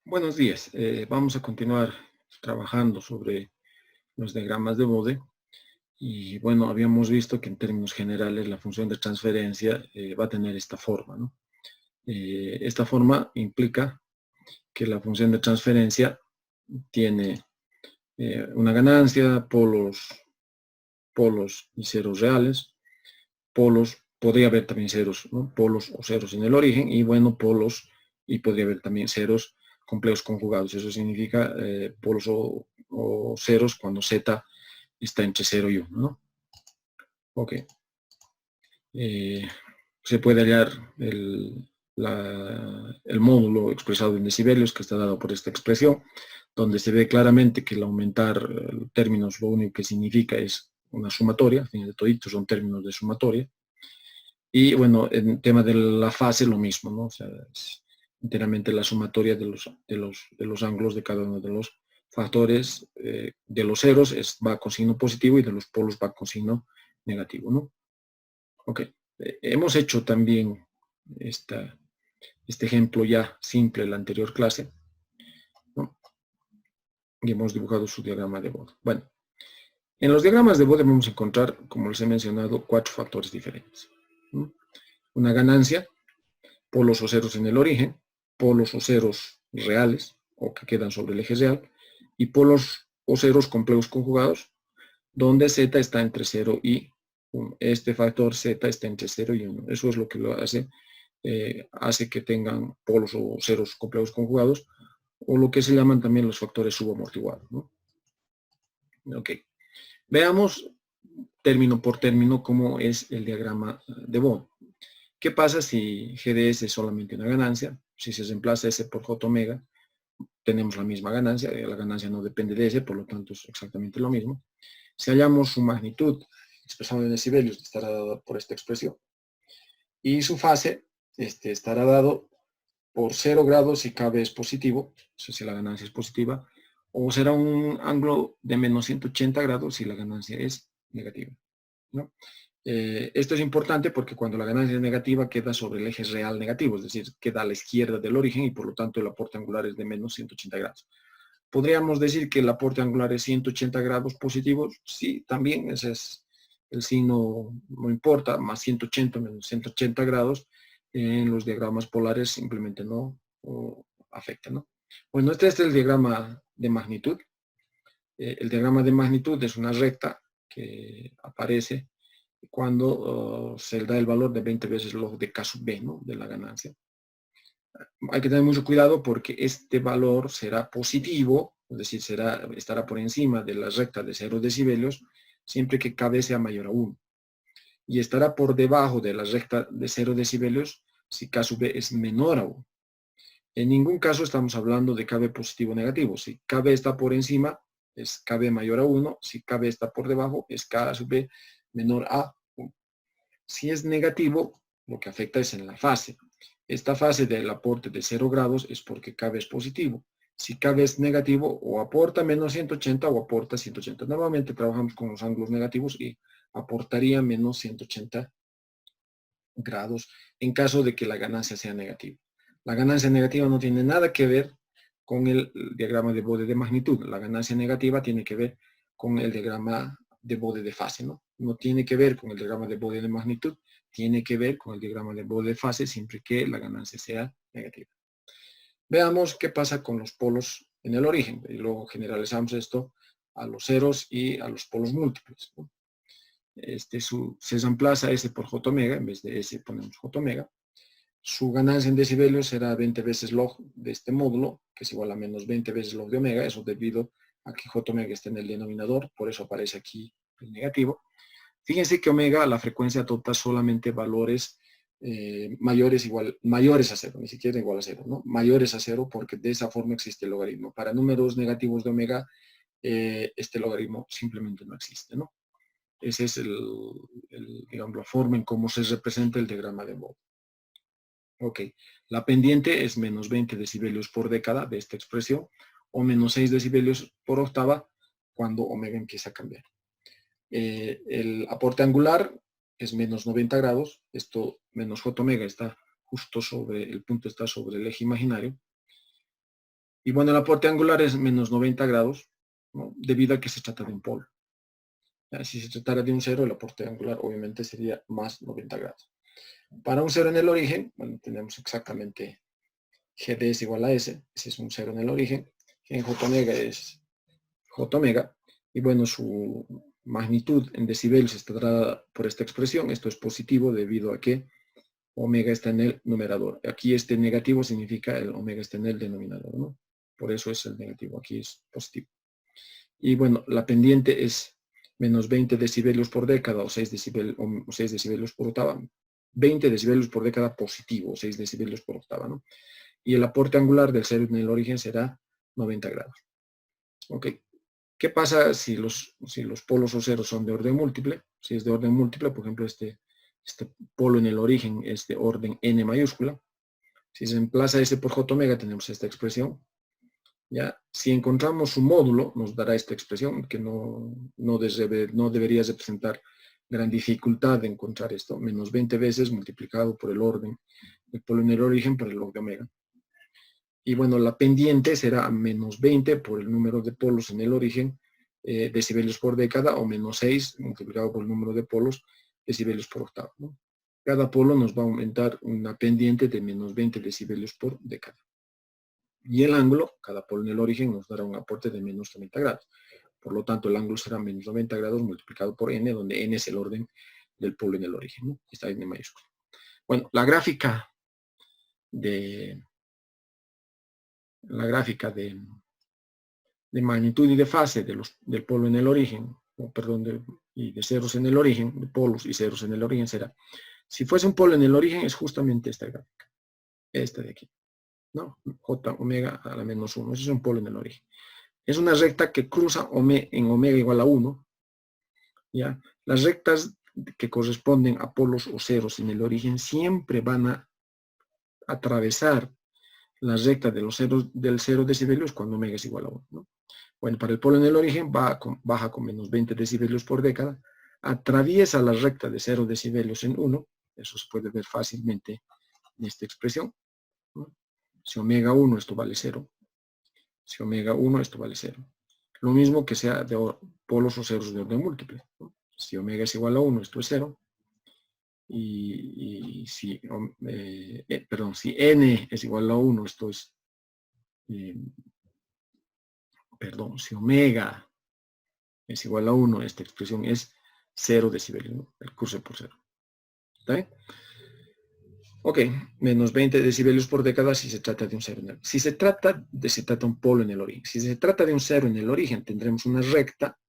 Buenos días. Vamos a continuar trabajando sobre los diagramas de Bode. Y bueno, habíamos visto que en términos generales la función de transferencia va a tener esta forma, ¿no? Esta forma implica que la función de transferencia tiene una ganancia, polos y ceros reales, polos, podría haber también ceros, ¿no? Polos o ceros en el origen, y bueno, polos, y podría haber también ceros complejos conjugados. Eso significa polos o ceros cuando z está entre 0 y 1, ¿no? Ok. Se puede hallar el módulo expresado en decibelios que está dado por esta expresión, donde se ve claramente que el aumentar términos lo único que significa es una sumatoria, al fin de toditos son términos de sumatoria. Y bueno, en tema de la fase lo mismo, ¿no? O sea, es enteramente la sumatoria de los ángulos de cada uno de los factores. De los ceros va con signo positivo y de los polos va con signo negativo, ¿no? Ok. Hemos hecho también este ejemplo ya simple en la anterior clase, ¿no? Y hemos dibujado su diagrama de Bode. Bueno, en los diagramas de Bode vamos a encontrar, como les he mencionado, 4 factores diferentes, ¿no? Una ganancia, polos o ceros en el origen, polos o ceros reales, o que quedan sobre el eje real, y polos o ceros complejos conjugados, donde z está entre 0 y 1. Este factor z está entre 0 y 1. Eso es lo que lo hace que tengan polos o ceros complejos conjugados, o lo que se llaman también los factores subamortiguados, ¿no? Ok. Veamos término por término cómo es el diagrama de Bode. ¿Qué pasa si GDS es solamente una ganancia? Si se reemplaza S por J omega, tenemos la misma ganancia. La ganancia no depende de S, por lo tanto es exactamente lo mismo. Si hallamos su magnitud, expresado en decibelios, estará dada por esta expresión. Y su fase estará dado por 0 grados si Kb es positivo, o sea, si la ganancia es positiva, o será un ángulo de menos 180 grados si la ganancia es negativa, ¿no? Esto es importante porque cuando la ganancia es negativa queda sobre el eje real negativo, es decir, queda a la izquierda del origen y por lo tanto el aporte angular es de menos 180 grados. ¿Podríamos decir que el aporte angular es 180 grados positivos? Sí, también ese es el signo, no importa, más 180 menos 180 grados en los diagramas polares simplemente no afecta, ¿no? Bueno, este es el diagrama de magnitud. El diagrama de magnitud es una recta que aparece cuando se da el valor de 20 veces log de K sub B, ¿no? De la ganancia. Hay que tener mucho cuidado porque este valor será positivo, es decir, estará por encima de la recta de 0 decibelios, siempre que Kb sea mayor a 1. Y estará por debajo de la recta de 0 decibelios si K sub B es menor a 1. En ningún caso estamos hablando de Kb positivo o negativo. Si Kb está por encima, es Kb mayor a 1. Si Kb está por debajo, es K sub B menor a 1. Si es negativo, lo que afecta es en la fase. Esta fase del aporte de 0 grados es porque Kb es positivo. Si Kb es negativo, o aporta menos 180 o aporta 180. Normalmente trabajamos con los ángulos negativos y aportaría menos 180 grados en caso de que la ganancia sea negativa. La ganancia negativa no tiene nada que ver con el diagrama de Bode de magnitud. La ganancia negativa tiene que ver con el diagrama de Bode de fase, ¿no? No tiene que ver con el diagrama de Bode de magnitud, tiene que ver con el diagrama de Bode de fase siempre que la ganancia sea negativa. Veamos qué pasa con los polos en el origen y luego generalizamos esto a los ceros y a los polos múltiples, ¿no? Se reemplaza S por J omega, en vez de S ponemos J omega. Su ganancia en decibelios será 20 veces log de este módulo, que es igual a menos 20 veces log de omega, eso debido a que J omega está en el denominador, por eso aparece aquí el negativo. Fíjense que omega, la frecuencia adopta solamente valores mayores a cero, ni siquiera igual a cero, ¿no? Mayores a cero, porque de esa forma existe el logaritmo. Para números negativos de omega, este logaritmo simplemente no existe, ¿no? Esa es digamos, la forma en cómo se representa el diagrama de Bode. Ok, la pendiente es menos 20 decibelios por década de esta expresión, o menos 6 decibelios por octava cuando omega empieza a cambiar. El aporte angular es menos 90 grados, esto menos j omega está justo sobre, el punto está sobre el eje imaginario. Y bueno, el aporte angular es menos 90 grados, ¿no? Debido a que se trata de un polo. Ya, si se tratara de un cero, el aporte angular obviamente sería más 90 grados. Para un cero en el origen, bueno, tenemos exactamente GD es igual a S, ese es un cero en el origen, en J omega es J omega, y bueno, su magnitud en decibelios está dada por esta expresión. Esto es positivo debido a que omega está en el numerador. Aquí este negativo significa el omega está en el denominador, ¿no? Por eso es el negativo, aquí es positivo. Y bueno, la pendiente es menos 20 decibelios por década o 6 decibelios por octava. 20 decibelios por década positivo, 6 decibelios por octava, ¿no? Y el aporte angular del cero en el origen será 90 grados. ¿Ok? ¿Qué pasa si los polos o ceros son de orden múltiple? Si es de orden múltiple, por ejemplo, este polo en el origen es de orden n mayúscula. Si se emplaza S por J omega, tenemos esta expresión. ¿Ya? Si encontramos su módulo, nos dará esta expresión, que no debería representar gran dificultad de encontrar esto. Menos 20 veces multiplicado por el orden del polo en el origen por el log de omega. Y bueno, la pendiente será menos 20 por el número de polos en el origen, decibelios por década, o menos 6 multiplicado por el número de polos, decibelios por octava, ¿no? Cada polo nos va a aumentar una pendiente de menos 20 decibelios por década. Y el ángulo, cada polo en el origen, nos dará un aporte de menos 90 grados. Por lo tanto, el ángulo será menos 90 grados multiplicado por n, donde n es el orden del polo en el origen, ¿no? Está en mayúscula. Bueno, la gráfica de magnitud y de fase del polo en el origen, y de ceros en el origen, de polos y ceros en el origen será, si fuese un polo en el origen, es justamente esta gráfica, esta de aquí, ¿no? J omega a la menos 1, ese es un polo en el origen. Es una recta que cruza en omega igual a 1, ¿ya? Las rectas que corresponden a polos o ceros en el origen siempre van a atravesar la recta de los ceros del 0 decibelios cuando omega es igual a 1, ¿no? Bueno, para el polo en el origen baja con menos 20 decibelios por década, atraviesa la recta de 0 decibelios en 1, eso se puede ver fácilmente en esta expresión, ¿no? Si omega 1, esto vale 0. Si omega 1, esto vale 0. Lo mismo que sea de polos o ceros de orden múltiple, ¿no? Si omega es igual a 1, esto es 0. Y si, si n es igual a 1, esto es, si omega es igual a 1, esta expresión es 0 decibelios, ¿no? El curso por 0. ¿Está bien? Ok, menos 20 decibelios por década si se trata de un cero en el origen. Si se trata de un polo en el origen. Si se trata de un cero en el origen, tendremos una recta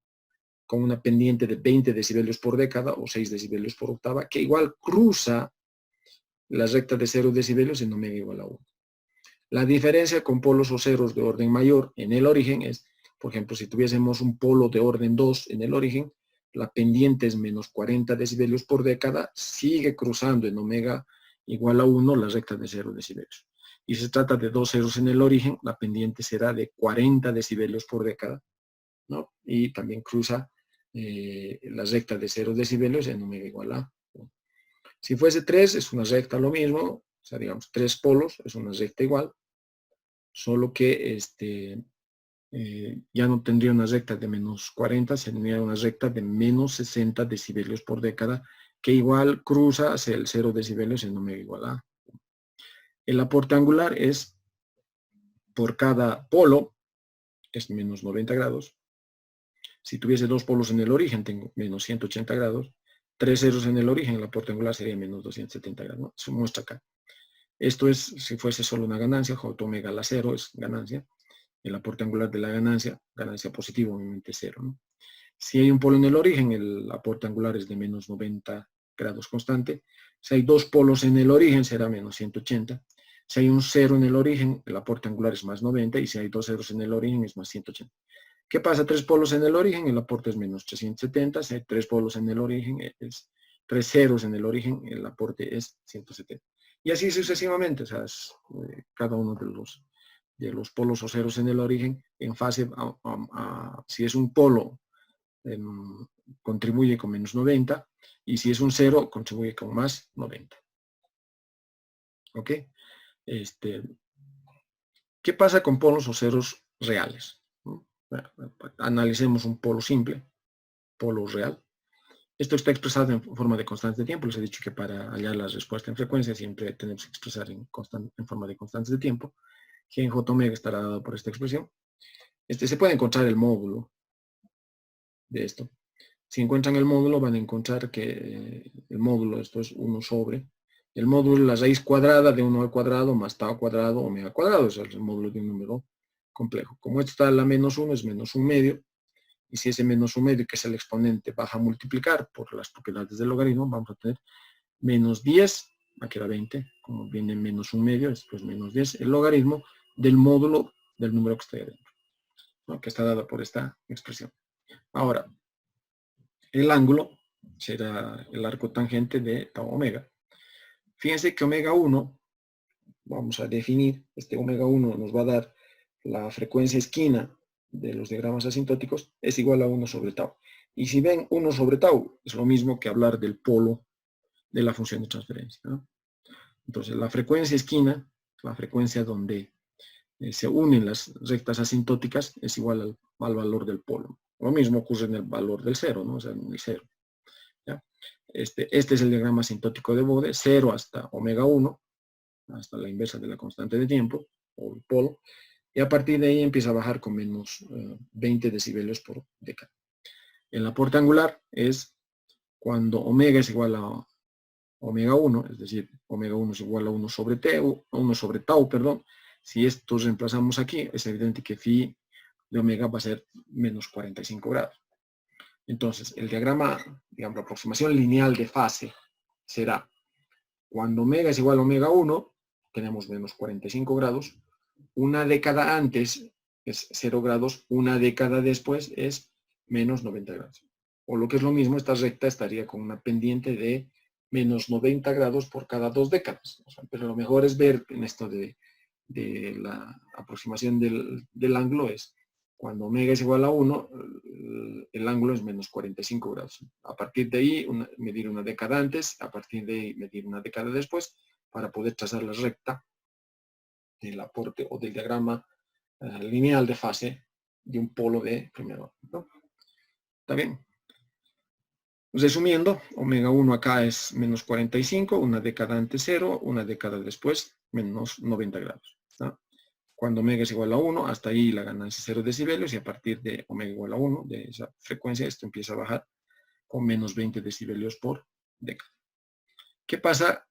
con una pendiente de 20 decibelios por década o 6 decibelios por octava, que igual cruza la recta de 0 decibelios en omega igual a 1. La diferencia con polos o ceros de orden mayor en el origen es, por ejemplo, si tuviésemos un polo de orden 2 en el origen, la pendiente es menos 40 decibelios por década, sigue cruzando en omega igual a 1 la recta de 0 decibelios. Y si se trata de dos ceros en el origen, la pendiente será de 40 decibelios por década, ¿no? Y también cruza la recta de 0 decibelios en omega igual a 1. Si fuese 3, es una recta lo mismo, o sea, digamos, 3 polos es una recta igual, solo que ya no tendría una recta de menos 40, tendría una recta de menos 60 decibelios por década, que igual cruza hacia el 0 decibelios en omega igual a. El aporte angular es, por cada polo, es menos 90 grados. Si tuviese dos polos en el origen, tengo menos 180 grados. 3 ceros en el origen, el aporte angular sería menos 270 grados, ¿no? Se muestra acá. Esto es, si fuese solo una ganancia, J omega a la 0 es ganancia. El aporte angular de la ganancia positiva, obviamente 0, ¿no? Si hay un polo en el origen, el aporte angular es de menos 90 grados constante. Si hay dos polos en el origen, será menos 180. Si hay un 0 en el origen, el aporte angular es más 90. Y si hay dos ceros en el origen, es más 180. ¿Qué pasa? Tres polos en el origen, el aporte es menos 370. Si hay tres polos en el origen, es 3 ceros en el origen, el aporte es 170. Y así sucesivamente, o sea, cada uno de los polos o ceros en el origen, en fase, si es un polo, contribuye con menos 90, y si es un cero, contribuye con más 90. ¿Ok? ¿Qué pasa con polos o ceros reales? Bueno, analicemos un polo simple, polo real. Esto está expresado en forma de constantes de tiempo. Les he dicho que para hallar la respuesta en frecuencia siempre tenemos que expresar en forma de constantes de tiempo. G en J omega estará dado por esta expresión. Se puede encontrar el módulo de esto. Si encuentran el módulo, van a encontrar que el módulo, esto es 1 sobre, el módulo es la raíz cuadrada de 1 al cuadrado más tau cuadrado omega cuadrado, es el módulo de un número complejo. Como esto está a la menos 1, es menos 1 medio, y si ese menos 1 medio, que es el exponente, baja a multiplicar por las propiedades del logaritmo, vamos a tener menos 10, aquí era 20, como viene menos 1 medio, esto es menos 10, el logaritmo del módulo del número que está ahí adentro, ¿no? Que está dado por esta expresión. Ahora, el ángulo será el arco tangente de tau omega. Fíjense que omega 1, vamos a definir, este omega 1 nos va a dar la frecuencia esquina de los diagramas asintóticos, es igual a 1 sobre tau. Y si ven 1 sobre tau, es lo mismo que hablar del polo de la función de transferencia, ¿no? Entonces, la frecuencia esquina, la frecuencia donde se unen las rectas asintóticas, es igual al valor del polo. Lo mismo ocurre en el valor del cero, ¿no? O sea, en el cero. ¿Ya? Este es el diagrama asintótico de Bode, 0 hasta omega 1, hasta la inversa de la constante de tiempo, o el polo, y a partir de ahí empieza a bajar con menos 20 decibelios por década. En la porta angular es cuando omega es igual a omega 1, es decir, omega 1 es igual a 1 sobre tau, perdón. Si esto reemplazamos aquí, es evidente que phi de omega va a ser menos 45 grados. Entonces, el diagrama, digamos, la aproximación lineal de fase será cuando omega es igual a omega 1, tenemos menos 45 grados, una década antes es 0 grados, una década después es menos 90 grados. O lo que es lo mismo, esta recta estaría con una pendiente de menos 90 grados por cada 2 décadas. O sea, pero lo mejor es ver en esto de la aproximación del ángulo es cuando omega es igual a 1, el ángulo es menos 45 grados. A partir de ahí, medir una década antes, a partir de ahí, medir una década después, para poder trazar la recta del aporte o del diagrama lineal de fase de un polo de primer orden, ¿no? ¿Está bien? Resumiendo, omega 1 acá es menos 45, una década antes 0, una década después menos 90 grados. ¿No? Cuando omega es igual a 1, hasta ahí la ganancia es 0 decibelios, y a partir de omega igual a 1, de esa frecuencia, esto empieza a bajar con menos 20 decibelios por década. ¿Qué pasa?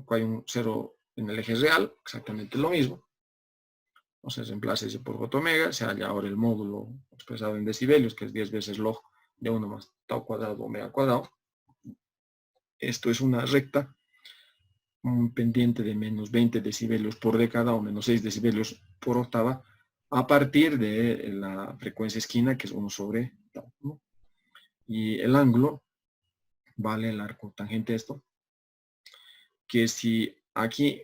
Hay un 0 en el eje real, exactamente lo mismo. O sea, se reemplaza ese por j omega, se halla ahora el módulo expresado en decibelios, que es 10 veces log de 1 más tau cuadrado omega cuadrado. Esto es una recta, un pendiente de menos 20 decibelios por década o menos 6 decibelios por octava, a partir de la frecuencia esquina, que es 1 sobre tau, ¿no? Y el ángulo, vale el arco tangente esto, que si aquí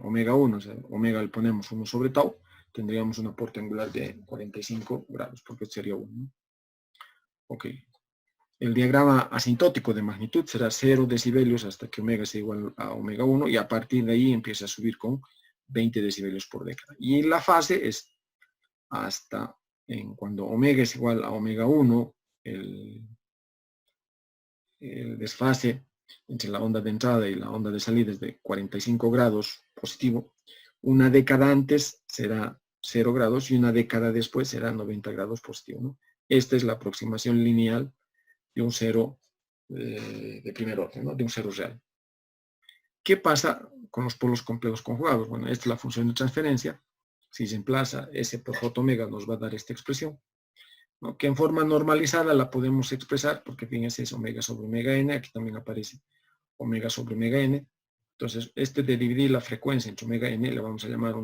omega 1, o sea, omega le ponemos 1 sobre tau, tendríamos una porte angular de 45 grados, porque sería 1, ¿no? Ok. El diagrama asintótico de magnitud será 0 decibelios hasta que omega sea igual a omega 1, y a partir de ahí empieza a subir con 20 decibelios por década. Y la fase es hasta cuando omega es igual a omega 1, el desfase entre la onda de entrada y la onda de salida es de 45 grados positivo. Una década antes será 0 grados y una década después será 90 grados positivo, ¿no? Esta es la aproximación lineal de un cero de primer orden, ¿no? De un cero real. ¿Qué pasa con los polos complejos conjugados? Bueno, esta es la función de transferencia. Si se emplaza S por J omega, nos va a dar esta expresión, ¿no? Que en forma normalizada la podemos expresar, porque fíjense, es omega sobre omega n, aquí también aparece omega sobre omega n. Entonces, de dividir la frecuencia entre omega n, le vamos a llamar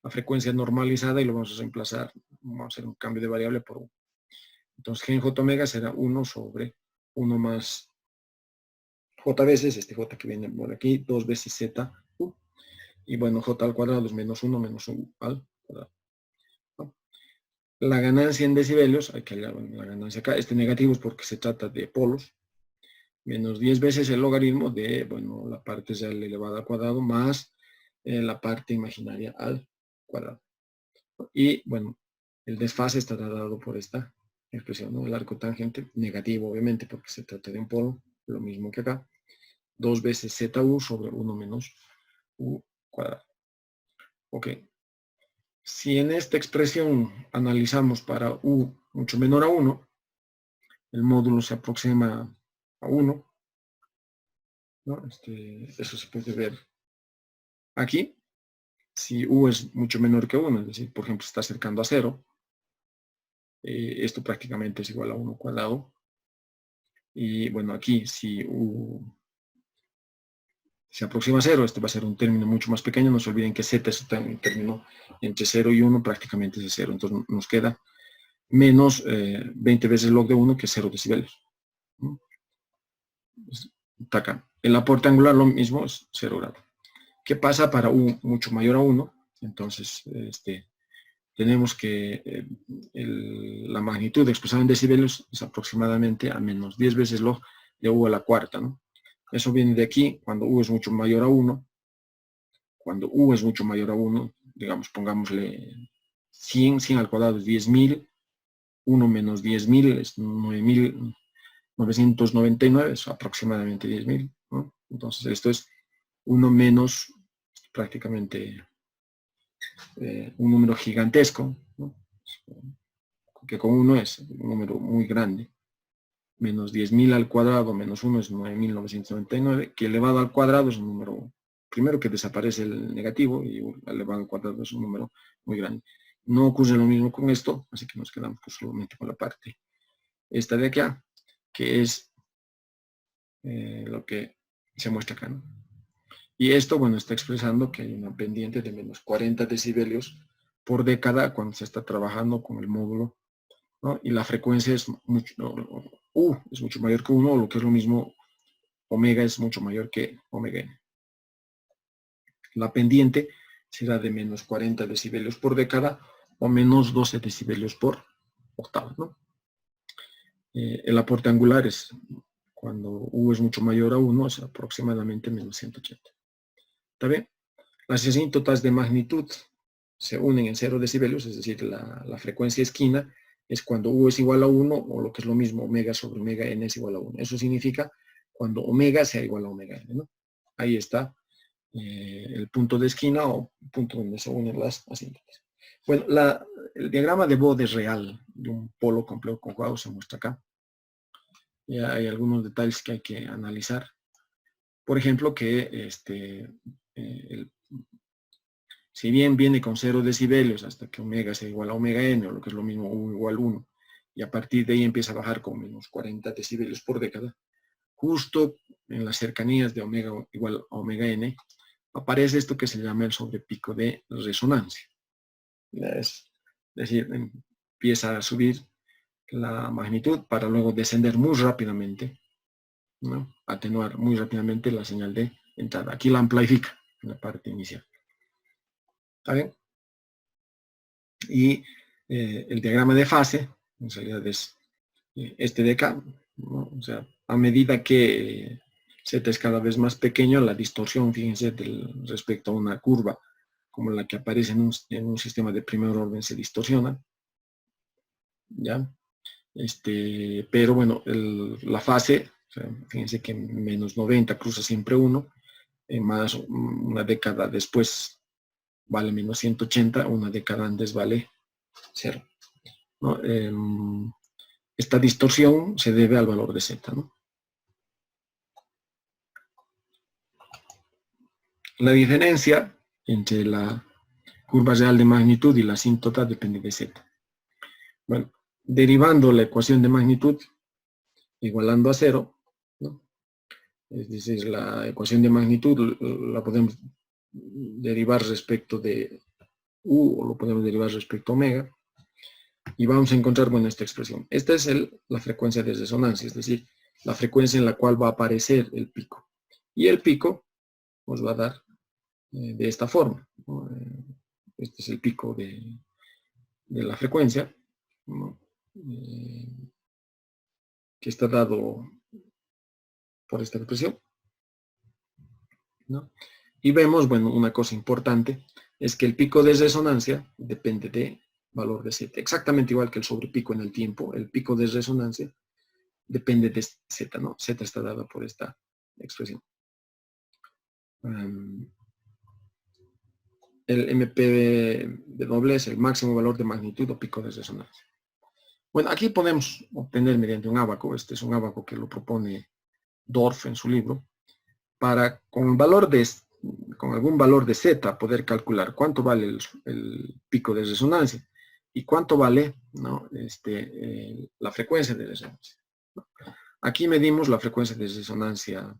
la frecuencia normalizada, y lo vamos a reemplazar, vamos a hacer un cambio de variable por 1. Entonces, G en J omega será 1 sobre 1 más J veces, J que viene por aquí, 2 veces Z, y bueno, J al cuadrado es menos 1 al cuadrado. ¿No? La ganancia en decibelios, hay que hallar la ganancia acá, negativo es porque se trata de polos, menos 10 veces el logaritmo de, bueno, la parte real elevada al cuadrado más la parte imaginaria al cuadrado. Y bueno, el desfase estará dado por esta expresión, ¿no? El arco tangente, negativo obviamente, porque se trata de un polo, lo mismo que acá, 2 veces ZU sobre 1 menos U cuadrado. Ok. Si en esta expresión analizamos para U mucho menor a 1, el módulo se aproxima a 1, ¿no? Eso se puede ver aquí. Si U es mucho menor que 1, es decir, por ejemplo, está acercando a 0, esto prácticamente es igual a 1 cuadrado. Y bueno, aquí si U se aproxima a 0, este va a ser un término mucho más pequeño. No se olviden que Z es un término entre 0 y 1, prácticamente es 0. Entonces nos queda menos 20 veces log de 1, que es 0 decibelios. Está acá. El aporte angular lo mismo, es 0 grados. ¿Qué pasa para U mucho mayor a 1? Entonces, tenemos que la magnitud expresada en decibelios es aproximadamente a menos 10 veces log de U a la cuarta, ¿no? Eso viene de aquí, cuando U es mucho mayor a 1. Cuando U es mucho mayor a 1, digamos, pongámosle 100 al cuadrado es 10.000, 1 menos 10.000 es 9.999, es aproximadamente 10.000, ¿no? Entonces esto es 1 menos prácticamente un número gigantesco, ¿no? Que con 1 es un número muy grande. Menos 10.000 al cuadrado menos 1 es 9.999, que elevado al cuadrado es un número, primero que desaparece el negativo, y elevado al cuadrado es un número muy grande. No ocurre lo mismo con esto, así que nos quedamos solamente con la parte esta de acá, que es lo que se muestra acá, ¿no? Y esto, bueno, está expresando que hay una pendiente de menos 40 decibelios por década cuando se está trabajando con el módulo, ¿no? Y la frecuencia es mucho, U es mucho mayor que 1, o lo que es lo mismo, omega es mucho mayor que omega n. La pendiente será de menos 40 decibelios por década o menos 12 decibelios por octava, ¿no? El aporte angular es, cuando U es mucho mayor a 1, es aproximadamente menos 180. ¿Está bien? Las asíntotas de magnitud se unen en 0 decibelios, es decir, la frecuencia esquina es cuando U es igual a 1, o lo que es lo mismo, omega sobre omega n es igual a 1. Eso significa cuando omega sea igual a omega n, ¿no? Ahí está el punto de esquina, o punto donde se unen las asíntotas. Bueno, el diagrama de Bode real de un polo complejo conjugado se muestra acá. Ya hay algunos detalles que hay que analizar. Por ejemplo, que si bien viene con 0 decibelios hasta que omega sea igual a omega n, o lo que es lo mismo U igual a 1, y a partir de ahí empieza a bajar con menos 40 decibelios por década, justo en las cercanías de omega igual a omega n, aparece esto que se llama el sobrepico de resonancia. Es decir, empieza a subir la magnitud para luego descender muy rápidamente, ¿no? Atenuar muy rápidamente la señal de entrada. Aquí la amplifica en la parte inicial. ¿Está bien? Y el diagrama de fase, en realidad es este de acá, ¿no? O sea, a medida que Z es cada vez más pequeño, la distorsión, fíjense, respecto a una curva como la que aparece en un sistema de primer orden se distorsiona, ¿ya? Pero bueno, la fase, o sea, fíjense que menos 90 cruza siempre 1, más una década después vale menos 180, una década antes vale 0, ¿no? Esta distorsión se debe al valor de Z, ¿no? La diferencia entre la curva real de magnitud y la asíntota depende de Z. Bueno, derivando la ecuación de magnitud, igualando a 0, ¿no? Es decir, la ecuación de magnitud la podemos derivar respecto de U, o lo podemos derivar respecto a omega, y vamos a encontrar, bueno, esta expresión. Esta es la frecuencia de resonancia, es decir, la frecuencia en la cual va a aparecer el pico. Y el pico nos va a dar de esta forma, ¿no? Este es el pico de la frecuencia, ¿no? Que está dado por esta expresión, ¿no? Y vemos, bueno, una cosa importante es que el pico de resonancia depende de valor de Z. Exactamente igual que el sobrepico en el tiempo, el pico de resonancia depende de Z, ¿no? Z está dada por esta expresión. El MPW es el máximo valor de magnitud o pico de resonancia. Bueno, aquí podemos obtener mediante un ábaco, este es un ábaco que lo propone Dorff en su libro, para con algún valor de Z poder calcular cuánto vale el pico de resonancia y cuánto vale, ¿no? La frecuencia de resonancia. Aquí medimos la frecuencia de resonancia.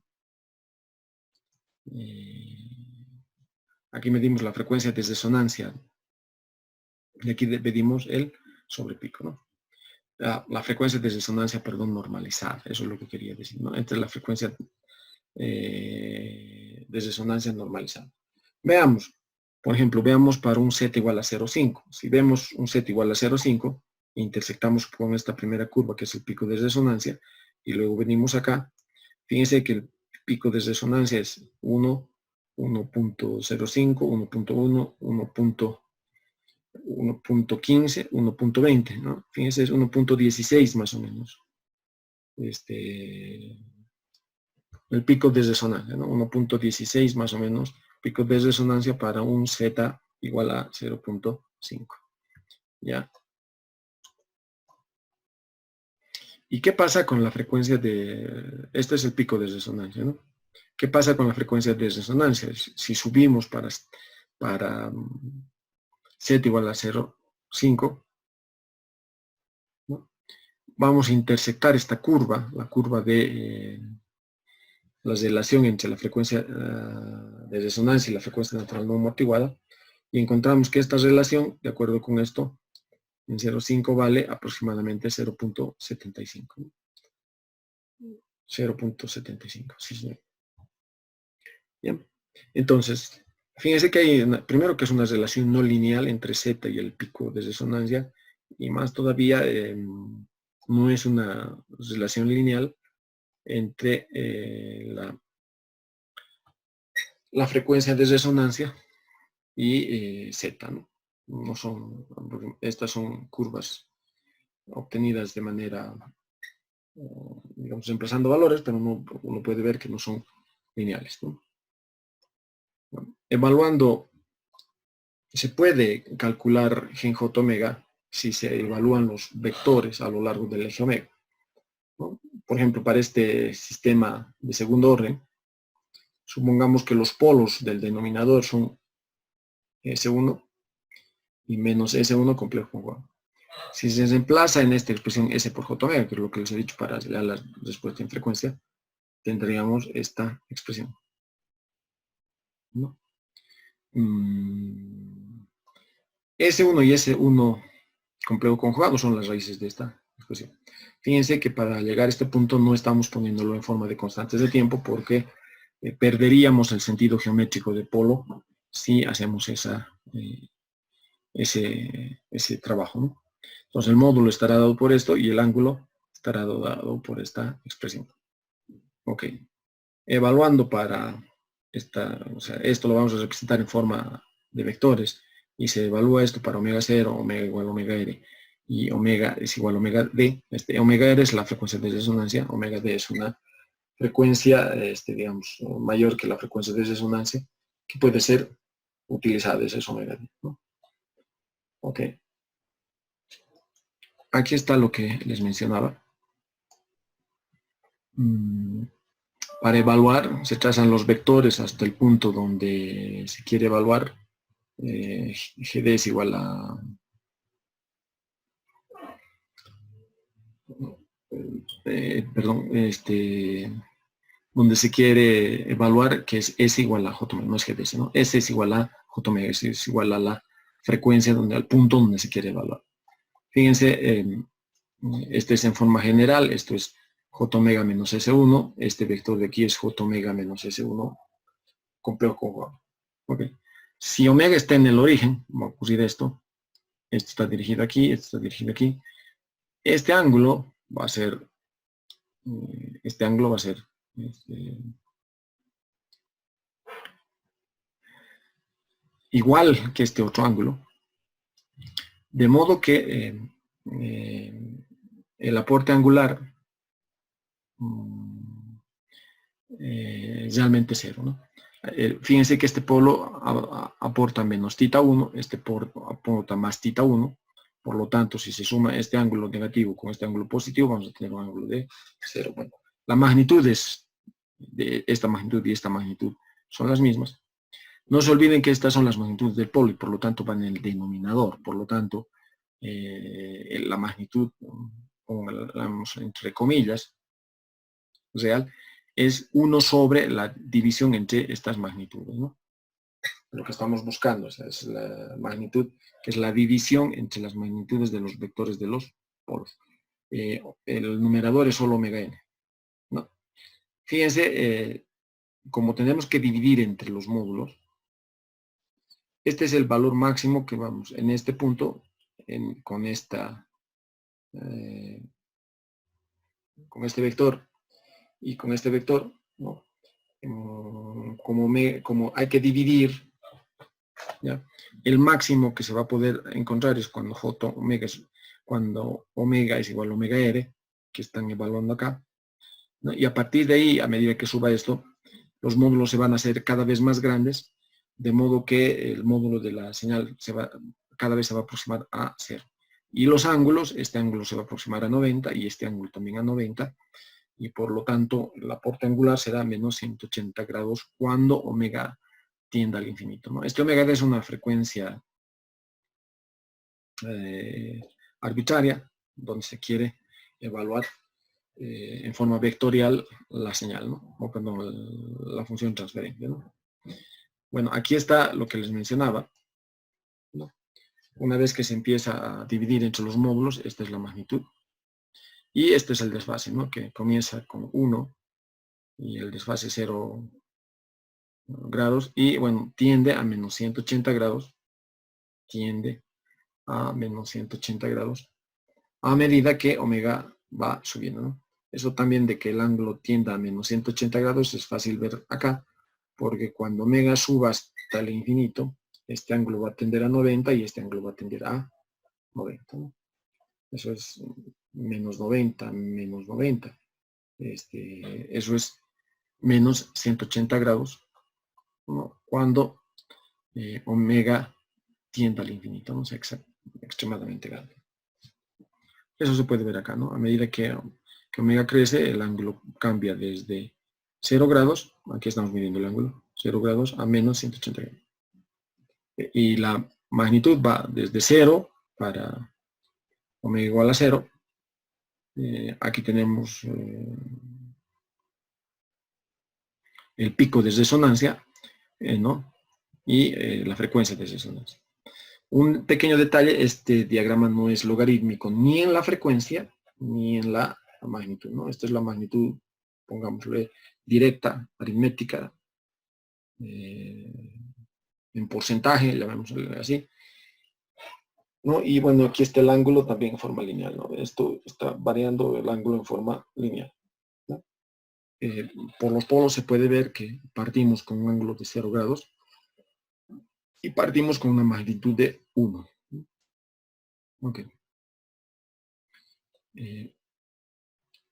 Aquí medimos la frecuencia de resonancia. Y aquí medimos el sobrepico, ¿no? La frecuencia de resonancia, perdón, normalizada. Eso es lo que quería decir, ¿no? Entre la frecuencia de resonancia normalizada. Veamos. Por ejemplo, veamos para un Z igual a 0,5. Si vemos un Z igual a 0,5, intersectamos con esta primera curva, que es el pico de resonancia, y luego venimos acá. Fíjense que el pico de resonancia es 1, 1.05, 1.1, 1.15, 1.20, ¿no? Fíjense, es 1.16 más o menos. El pico de resonancia, ¿no? 1.16 más o menos, pico de resonancia para un Z igual a 0.5. ¿Ya? ¿Y qué pasa con la frecuencia de... Este es el pico de resonancia, ¿no? ¿Qué pasa con la frecuencia de resonancia? Si subimos para Z igual a 0.5, ¿no? Vamos a intersectar esta curva, la curva de la relación entre la frecuencia de resonancia y la frecuencia natural no amortiguada, y encontramos que esta relación, de acuerdo con esto, en 0.5 vale aproximadamente 0.75. 0.75, sí, señor. Bien. Entonces, fíjense que hay, primero que es una relación no lineal entre Z y el pico de resonancia, y más todavía no es una relación lineal entre la frecuencia de resonancia y Z, ¿no? No son, estas son curvas obtenidas de manera, digamos, reemplazando valores, pero uno puede ver que no son lineales, ¿no? Bueno, evaluando, se puede calcular gen J omega si se evalúan los vectores a lo largo del eje omega, ¿no? Por ejemplo, para este sistema de segundo orden, supongamos que los polos del denominador son S1 y menos S1 complejo conjugado. Si se reemplaza en esta expresión S por J omega, que es lo que les he dicho para acelerar la respuesta en frecuencia, tendríamos esta expresión, ¿no? S1 y S1 complejo conjugado son las raíces de esta expresión. Fíjense que para llegar a este punto no estamos poniéndolo en forma de constantes de tiempo porque perderíamos el sentido geométrico de polo si hacemos ese trabajo, ¿no? Entonces el módulo estará dado por esto y el ángulo estará dado por esta expresión. Ok. Evaluando para o sea, esto lo vamos a representar en forma de vectores y se evalúa esto para omega 0, omega igual a omega r y omega es igual a omega d. Omega r es la frecuencia de resonancia, omega d es una frecuencia, digamos, mayor que la frecuencia de resonancia que puede ser utilizada, ese es omega d, ¿no? Ok. Aquí está lo que les mencionaba. Para evaluar, se trazan los vectores hasta el punto donde se quiere evaluar. GD es igual a... perdón, donde se quiere evaluar que es S igual a J omega, no es GD, ¿no? S es igual a J omega, S es igual a la frecuencia al punto donde se quiere evaluar. Fíjense, este es en forma general, esto es J omega menos S1, este vector de aquí es J omega menos S1 complejo conjugado. Ok. Si omega está en el origen, va a ocurrir esto está dirigido aquí, esto está dirigido aquí. Este ángulo va a ser, igual que este otro ángulo, de modo que el aporte angular realmente es cero, ¿no? Fíjense que este polo aporta menos θ1, este polo aporta más θ1, por lo tanto, si se suma este ángulo negativo con este ángulo positivo, vamos a tener un ángulo de 0. Bueno, las magnitudes de esta magnitud y esta magnitud son las mismas. No se olviden que estas son las magnitudes del polo y por lo tanto van en el denominador. Por lo tanto, la magnitud, pongamos entre comillas, real, es 1 sobre la división entre estas magnitudes, ¿no? Lo que estamos buscando, o sea, es la magnitud, que es la división entre las magnitudes de los vectores de los polos. El numerador es solo omega n, ¿no? Fíjense, como tenemos que dividir entre los módulos, este es el valor máximo que vamos, en este punto, con este vector y con este vector, ¿no? Como hay que dividir, ¿ya? El máximo que se va a poder encontrar es cuando cuando omega es igual a omega r, que están evaluando acá, ¿no? Y a partir de ahí, a medida que suba esto, los módulos se van a hacer cada vez más grandes, de modo que el módulo de la señal cada vez se va a aproximar a 0. Y los ángulos, este ángulo se va a aproximar a 90 y este ángulo también a 90, y por lo tanto el aporte angular será menos 180 grados cuando omega tienda al infinito, ¿no? Este omega es una frecuencia arbitraria, donde se quiere evaluar en forma vectorial la señal, ¿no? O perdón, la función transferencia, ¿no? Bueno, aquí está lo que les mencionaba, ¿no? Una vez que se empieza a dividir entre los módulos, esta es la magnitud. Y este es el desfase, ¿no? Que comienza con 1 y el desfase 0 grados y, bueno, tiende a menos 180 grados. Tiende a menos 180 grados a medida que omega va subiendo, ¿no? Eso también de que el ángulo tienda a menos 180 grados es fácil ver acá, porque cuando omega suba hasta el infinito, este ángulo va a tender a 90 y este ángulo va a tender a 90, ¿no? Eso es menos 90, menos 90. Eso es menos 180 grados, ¿no? Cuando omega tiende al infinito, ¿no? O sea, extremadamente grande. Eso se puede ver acá, ¿no? A medida que omega crece, el ángulo cambia desde 0 grados, aquí estamos midiendo el ángulo, 0 grados a menos 180 grados. Y la magnitud va desde 0 para omega igual a 0. Aquí tenemos el pico de resonancia, ¿no? Y la frecuencia de resonancia. Un pequeño detalle, este diagrama no es logarítmico ni en la frecuencia ni en la magnitud, ¿no? Esta es la magnitud, pongámosle, directa, aritmética, en porcentaje, llamémosle así, ¿no? Y bueno, aquí está el ángulo también en forma lineal, ¿no? Esto está variando el ángulo en forma lineal, ¿no? Por los polos se puede ver que partimos con un ángulo de 0 grados y partimos con una magnitud de 1. Ok.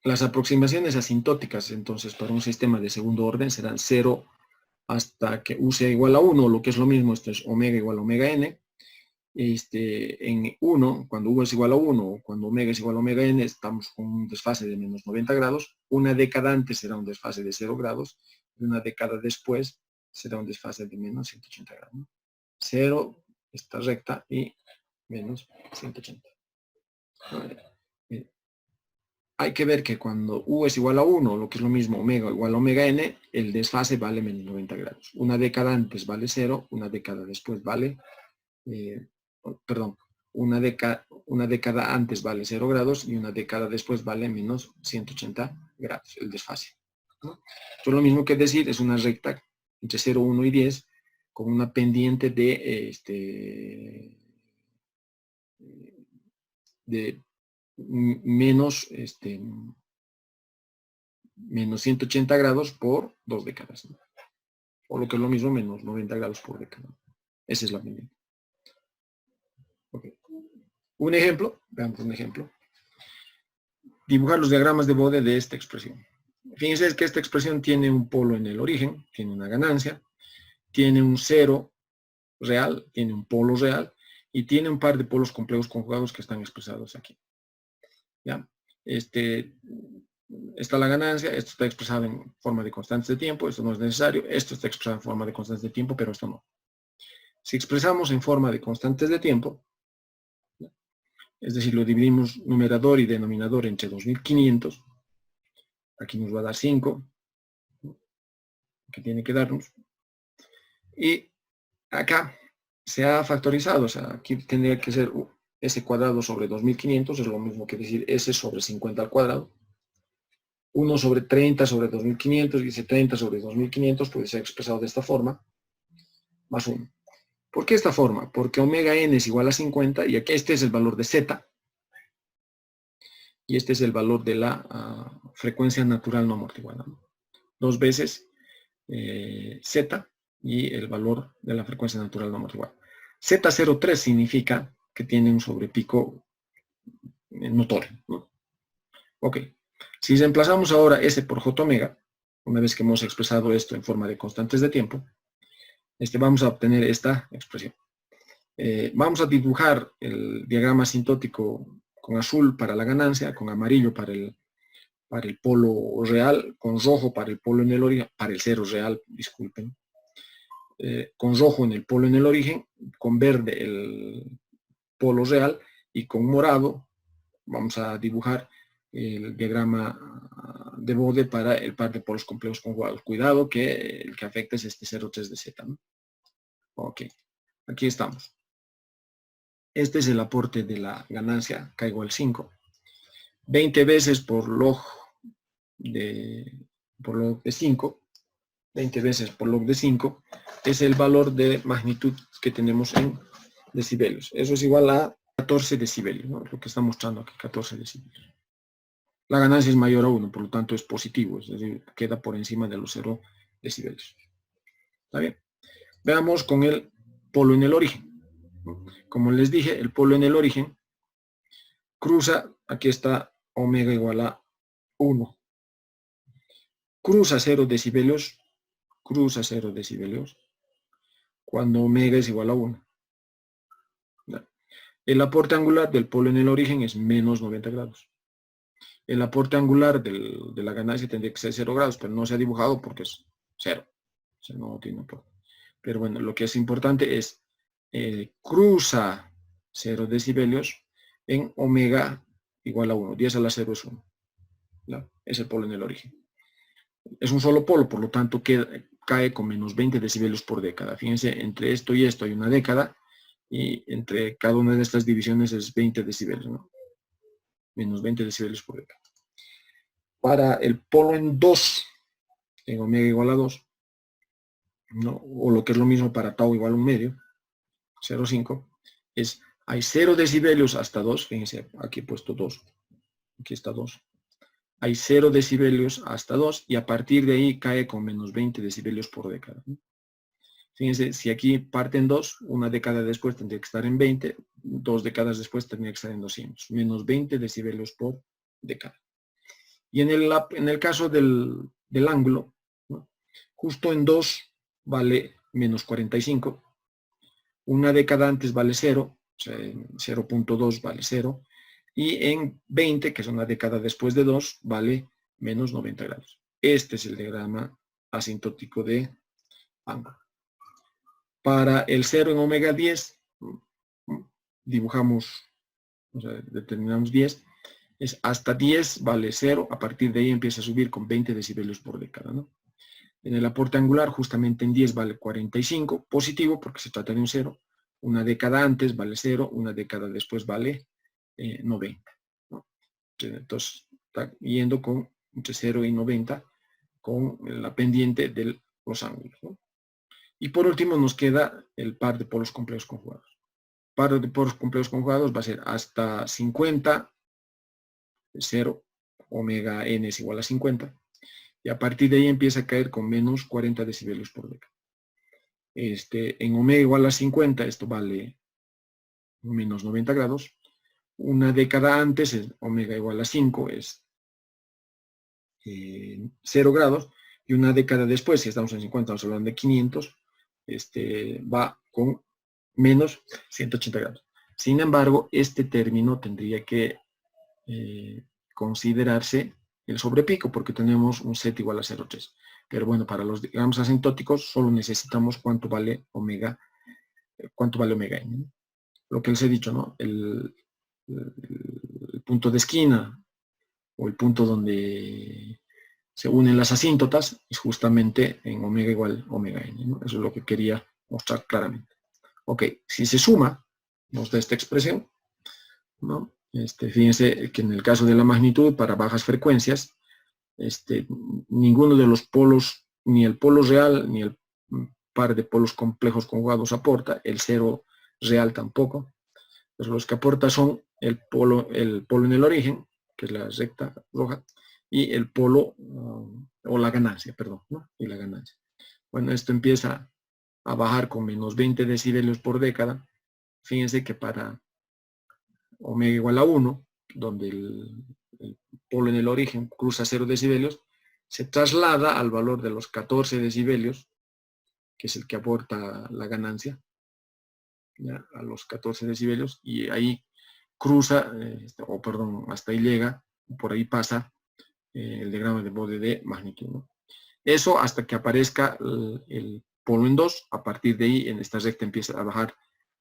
Las aproximaciones asintóticas, entonces, para un sistema de segundo orden serán 0 hasta que U sea igual a 1, lo que es lo mismo, esto es omega igual a omega n. En 1, cuando U es igual a 1, o cuando omega es igual a omega n, estamos con un desfase de menos 90 grados. Una década antes será un desfase de 0 grados, y una década después será un desfase de menos 180 grados, ¿no? 0, esta recta, y menos 180. Hay que ver que cuando U es igual a 1, lo que es lo mismo, omega igual a omega n, el desfase vale menos 90 grados. Una década antes vale 0, una década después vale, una década antes vale 0 grados y una década después vale menos 180 grados, el desfase, ¿no? Esto es lo mismo que decir, es una recta entre 0, 1 y 10 con una pendiente de menos, menos 180 grados por 2 décadas, ¿no? O lo que es lo mismo, menos 90 grados por década. Esa es la pendiente. Okay. Un ejemplo, veamos un ejemplo. Dibujar los diagramas de Bode de esta expresión. Fíjense que esta expresión tiene un polo en el origen, tiene una ganancia, tiene un cero real, tiene un polo real y tiene un par de polos complejos conjugados que están expresados aquí. ¿Ya? Está la ganancia, esto está expresado en forma de constantes de tiempo, esto no es necesario, esto está expresado en forma de constantes de tiempo, pero esto no. Si expresamos en forma de constantes de tiempo, es decir, lo dividimos numerador y denominador entre 2500, aquí nos va a dar 5, que tiene que darnos, y acá se ha factorizado, o sea, aquí tendría que ser s cuadrado sobre 2500, es lo mismo que decir s sobre 50 al cuadrado, 1 sobre 30 sobre 2500, y ese 30 sobre 2500 puede ser expresado de esta forma, más 1. ¿Por qué esta forma? Porque omega n es igual a 50, y aquí este es el valor de z, y este es el valor de la frecuencia natural no amortiguada. 2 veces z y el valor de la frecuencia natural no amortiguada. Z03 significa que tiene un sobrepico notorio, ¿no? Ok. Si reemplazamos ahora S por J omega, una vez que hemos expresado esto en forma de constantes de tiempo, vamos a obtener esta expresión. Vamos a dibujar el diagrama asintótico con azul para la ganancia, con amarillo para el polo real, con rojo para el polo en el origen, para el cero real, disculpen, con rojo en el polo en el origen, con verde el polo real y con morado vamos a dibujar el diagrama de Bode para el par de polos complejos conjugados. Cuidado que el que afecta es este 0,3 de z, ¿no? Ok, aquí estamos. Este es el aporte de la ganancia, K igual 5. 20 veces por log de 5, 20 veces por log de 5, es el valor de magnitud que tenemos en decibelios. Eso es igual a 14 decibelios, ¿no? Lo que está mostrando aquí, 14 decibelios. La ganancia es mayor a 1, por lo tanto es positivo, es decir, queda por encima de los 0 decibelios. ¿Está bien? Veamos con el polo en el origen. Como les dije, el polo en el origen cruza, aquí está omega igual a 1. Cruza 0 decibelios, cuando omega es igual a 1. El aporte angular del polo en el origen es menos 90 grados. El aporte angular de la ganancia tendría que ser 0 grados, pero no se ha dibujado porque es 0. O sea, no tiene aporte. Pero bueno, lo que es importante es cruza 0 decibelios en omega igual a 1. 10 a la 0 es 1. ¿No? Es el polo en el origen. Es un solo polo, por lo tanto cae con menos 20 decibelios por década. Fíjense, entre esto y esto hay una década, y entre cada una de estas divisiones es 20 decibelios, ¿no? Menos 20 decibelios por década. Para el polo en 2, en omega igual a 2, ¿no? O lo que es lo mismo para tau igual a 1 medio, 0,5, hay 0 decibelios hasta 2, fíjense, aquí he puesto 2, aquí está 2. Hay 0 decibelios hasta 2 y a partir de ahí cae con menos 20 decibelios por década, ¿no? Fíjense, si aquí parte en 2, una década después tendría que estar en 20, 2 décadas después tendría que estar en 200, menos 20 decibelios por década. Y en el caso del ángulo, ¿no? Justo en 2 vale menos 45, una década antes vale 0, o sea, en 0.2 vale 0, y en 20, que es una década después de 2, vale menos 90 grados. Este es el diagrama asintótico de ángulo. Para el 0 en omega 10, dibujamos, o sea, determinamos 10, es hasta 10 vale 0, a partir de ahí empieza a subir con 20 decibelios por década, ¿no? En el aporte angular, justamente en 10 vale 45, positivo porque se trata de un 0, una década antes vale 0, una década después vale 90, ¿no? Entonces, está yendo con entre 0 y 90 con la pendiente de los ángulos, ¿no? Y por último nos queda el par de polos complejos conjugados. Par de polos complejos conjugados va a ser hasta 50, 0, omega n es igual a 50, y a partir de ahí empieza a caer con menos 40 decibelios por década. En omega igual a 50, esto vale menos 90 grados. Una década antes, omega igual a 5, es 0 grados. Y una década después, si estamos en 50, estamos hablando de 500, va con menos 180 grados. Sin embargo, este término tendría que considerarse el sobrepico, porque tenemos un z igual a 0,3. Pero bueno, para los diagramas asintóticos solo necesitamos cuánto vale omega n, ¿no? Lo que les he dicho, ¿no? El punto de esquina o el punto donde se unen las asíntotas es justamente en omega igual omega n, ¿no? Eso es lo que quería mostrar claramente. Ok, si se suma, nos da esta expresión, ¿no? Fíjense que en el caso de la magnitud para bajas frecuencias, ninguno de los polos, ni el polo real, ni el par de polos complejos conjugados aporta, el cero real tampoco. Pues los que aporta son el polo en el origen, que es la recta roja, y el polo, o la ganancia, perdón, ¿no? Y la ganancia. Bueno, esto empieza a bajar con menos 20 decibelios por década. Fíjense que para omega igual a 1, donde el polo en el origen cruza 0 decibelios, se traslada al valor de los 14 decibelios, que es el que aporta la ganancia, ¿ya? A los 14 decibelios, y ahí cruza, hasta ahí llega, por ahí pasa el diagrama de Bode de magnitud, ¿no? Eso hasta que aparezca el polo en 2, a partir de ahí en esta recta empieza a bajar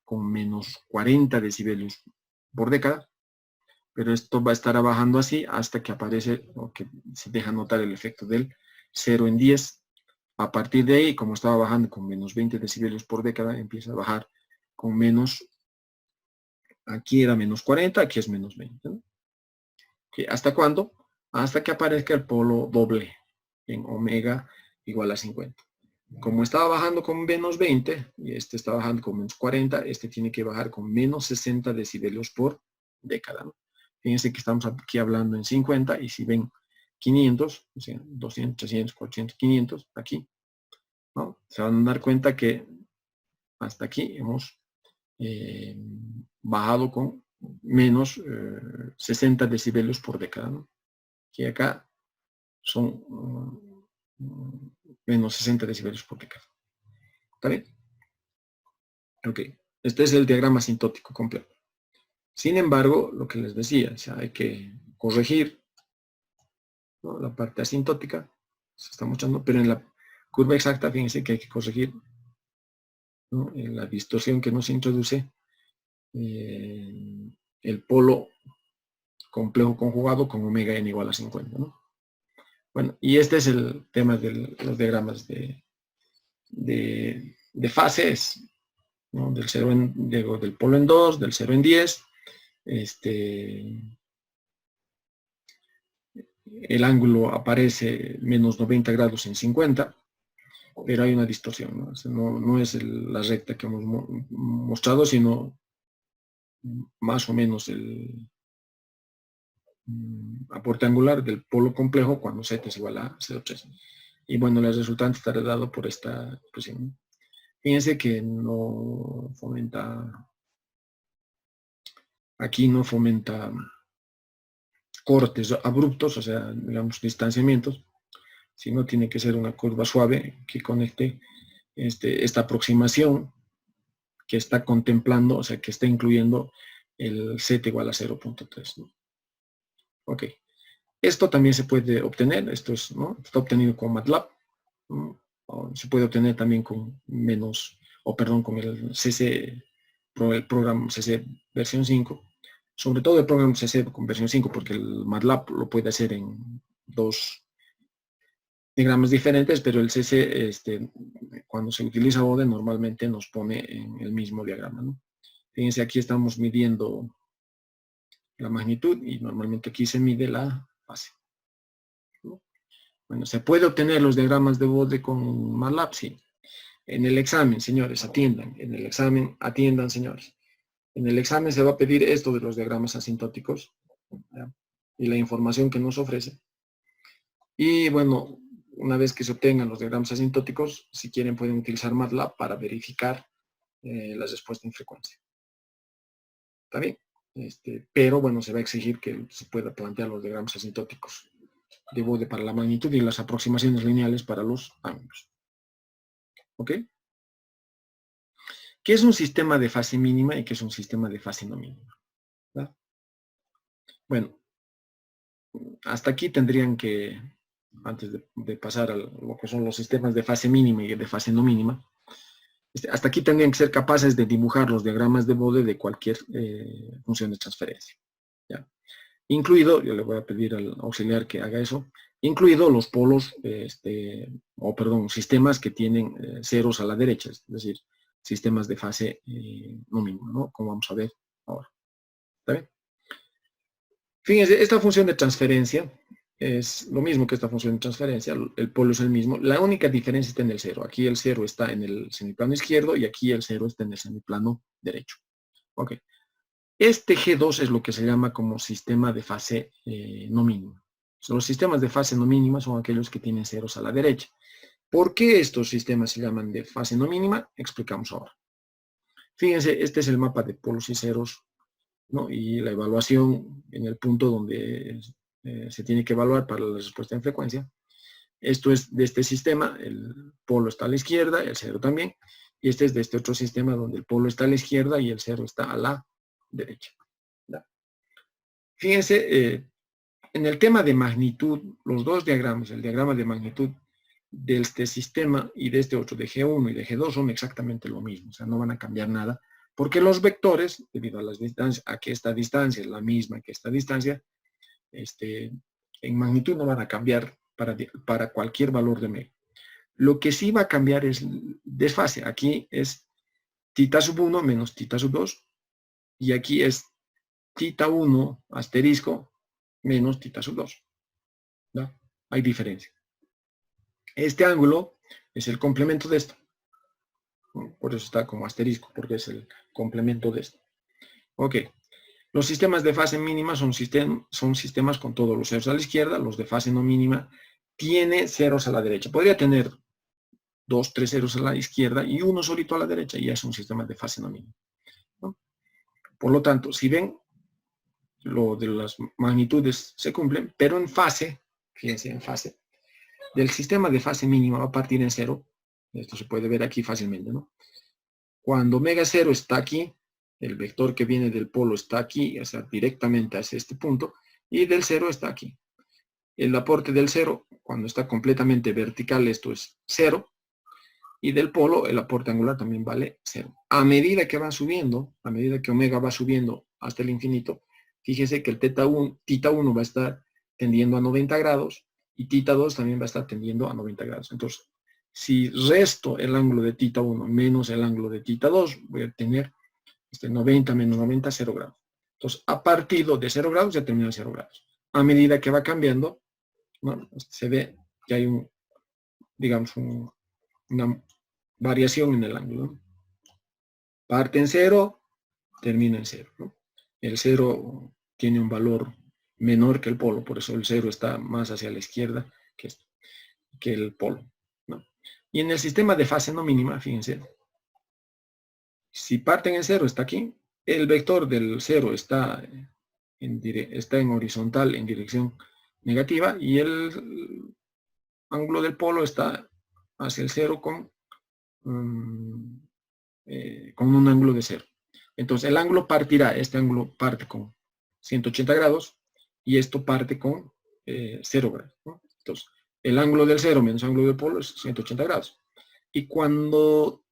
con menos 40 decibelios por década, pero esto va a estar bajando así hasta que aparece, o que se deja notar el efecto del 0 en 10. A partir de ahí, como estaba bajando con menos 20 decibelios por década, empieza a bajar con menos, aquí era menos 40, aquí es menos 20, ¿no? ¿Hasta cuándo? Hasta que aparezca el polo doble en omega igual a 50. Como estaba bajando con menos 20 y este está bajando con menos 40, este tiene que bajar con menos 60 decibelios por década, ¿no? Fíjense que estamos aquí hablando en 50 y si ven 500, o sea, 200, 300, 400, 500, aquí, ¿no? Se van a dar cuenta que hasta aquí hemos bajado con menos 60 decibelios por década, ¿no? Que acá son menos 60 decibelios por década. ¿Está bien? Ok. Este es el diagrama asintótico completo. Sin embargo, lo que les decía, o sea, hay que corregir, ¿no? La parte asintótica, se está mostrando, pero en la curva exacta, fíjense que hay que corregir, ¿no? En la distorsión que nos introduce el polo complejo conjugado con omega n igual a 50, ¿no? Bueno, y este es el tema de los diagramas de fases, ¿no? Del polo en 2, del 0 en 10, el ángulo aparece menos 90 grados en 50, pero hay una distorsión, ¿no? O sea, no es la recta que hemos mostrado, sino más o menos el aporte angular del polo complejo cuando z es igual a 0,3. Y bueno, el resultante estará dado por esta expresión. Fíjense que no fomenta, aquí no fomenta cortes abruptos, o sea, digamos, distanciamientos, sino tiene que ser una curva suave que conecte esta aproximación que está contemplando, o sea, que está incluyendo el z igual a 0,3, ¿no? Ok. Esto también se puede obtener, esto es, ¿no? Está obtenido con MATLAB, ¿no? Se puede obtener también con con el CC, el programa CC versión 5, sobre todo el programa CC con versión 5, porque el MATLAB lo puede hacer en dos diagramas diferentes, pero el CC, cuando se utiliza Bode, normalmente nos pone en el mismo diagrama, ¿no? Fíjense, aquí estamos midiendo la magnitud y normalmente aquí se mide la fase, ¿no? Bueno, ¿se puede obtener los diagramas de Bode con MATLAB? Sí. En el examen, señores, atiendan. En el examen, atiendan, señores. En el examen se va a pedir esto de los diagramas asintóticos, ¿ya? Y la información que nos ofrece. Y bueno, una vez que se obtengan los diagramas asintóticos, si quieren pueden utilizar MATLAB para verificar la respuesta en frecuencia. ¿Está bien? Pero bueno, se va a exigir que se pueda plantear los diagramas asintóticos de Bode para la magnitud y las aproximaciones lineales para los ángulos. ¿Ok? ¿Qué es un sistema de fase mínima y qué es un sistema de fase no mínima? ¿Verdad? Bueno, hasta aquí tendrían que, antes de pasar a lo que son los sistemas de fase mínima y de fase no mínima, hasta aquí tendrían que ser capaces de dibujar los diagramas de Bode de cualquier función de transferencia. ¿Ya? Incluido, yo le voy a pedir al auxiliar que haga eso, incluido los polos, sistemas que tienen ceros a la derecha, es decir, sistemas de fase no mínima, ¿no? Como vamos a ver ahora. ¿Está bien? Fíjense, esta función de transferencia es lo mismo que esta función de transferencia, el polo es el mismo, la única diferencia está en el cero. Aquí el cero está en el semiplano izquierdo y aquí el cero está en el semiplano derecho. Ok. Este G2 es lo que se llama como sistema de fase no mínima. Los sistemas de fase no mínima son aquellos que tienen ceros a la derecha. ¿Por qué estos sistemas se llaman de fase no mínima? Explicamos ahora. Fíjense, este es el mapa de polos y ceros, ¿no? Y la evaluación en el punto donde se tiene que evaluar para la respuesta en frecuencia. Esto es de este sistema, el polo está a la izquierda, el cero también. Y este es de este otro sistema donde el polo está a la izquierda y el cero está a la derecha. ¿Da? Fíjense, en el tema de magnitud, los dos diagramas, el diagrama de magnitud de este sistema y de este otro, de G1 y de G2, son exactamente lo mismo, o sea, no van a cambiar nada, porque los vectores, debido a las distancias, a que esta distancia es la misma que esta distancia, en magnitud no van a cambiar para cualquier valor de medio. Lo que sí va a cambiar es desfase. Aquí es θ sub 1 menos θ sub 2, y aquí es θ 1 asterisco menos θ sub 2. ¿No? Hay diferencia. Este ángulo es el complemento de esto. Por eso está como asterisco, porque es el complemento de esto. Ok. Los sistemas de fase mínima son sistemas con todos los ceros a la izquierda. Los de fase no mínima tiene ceros a la derecha. Podría tener 2, 3 ceros a la izquierda y uno solito a la derecha, y ya es un sistema de fase no mínima, ¿no? Por lo tanto, si ven, lo de las magnitudes se cumplen, pero en fase, fíjense, en fase, del sistema de fase mínima va a partir en cero. Esto se puede ver aquí fácilmente, ¿no? Cuando omega 0 está aquí, el vector que viene del polo está aquí, o sea, directamente hacia este punto, y del 0 está aquí. El aporte del 0, cuando está completamente vertical, esto es 0, y del polo el aporte angular también vale 0. A medida que va subiendo, a medida que omega va subiendo hasta el infinito, fíjese que el θ 1 va a estar tendiendo a 90 grados, y θ 2 también va a estar tendiendo a 90 grados. Entonces, si resto el ángulo de θ 1 menos el ángulo de θ 2, voy a tener 90 menos 90, 0 grados. Entonces, a partir de 0 grados ya termina en 0 grados. A medida que va cambiando, ¿no? Se ve que hay digamos, una variación en el ángulo. Parte en 0, termina en 0, ¿no? El 0 tiene un valor menor que el polo, por eso el 0 está más hacia la izquierda que el polo, ¿no? Y en el sistema de fase no mínima, fíjense, si parten en 0 está aquí, el vector del 0 está en horizontal en dirección negativa, y el ángulo del polo está hacia el 0 con un ángulo de 0. Entonces el ángulo partirá, este ángulo parte con 180 grados y esto parte con 0 grados, ¿no? Entonces el ángulo del 0 menos el ángulo del polo es 180 grados. Y cuando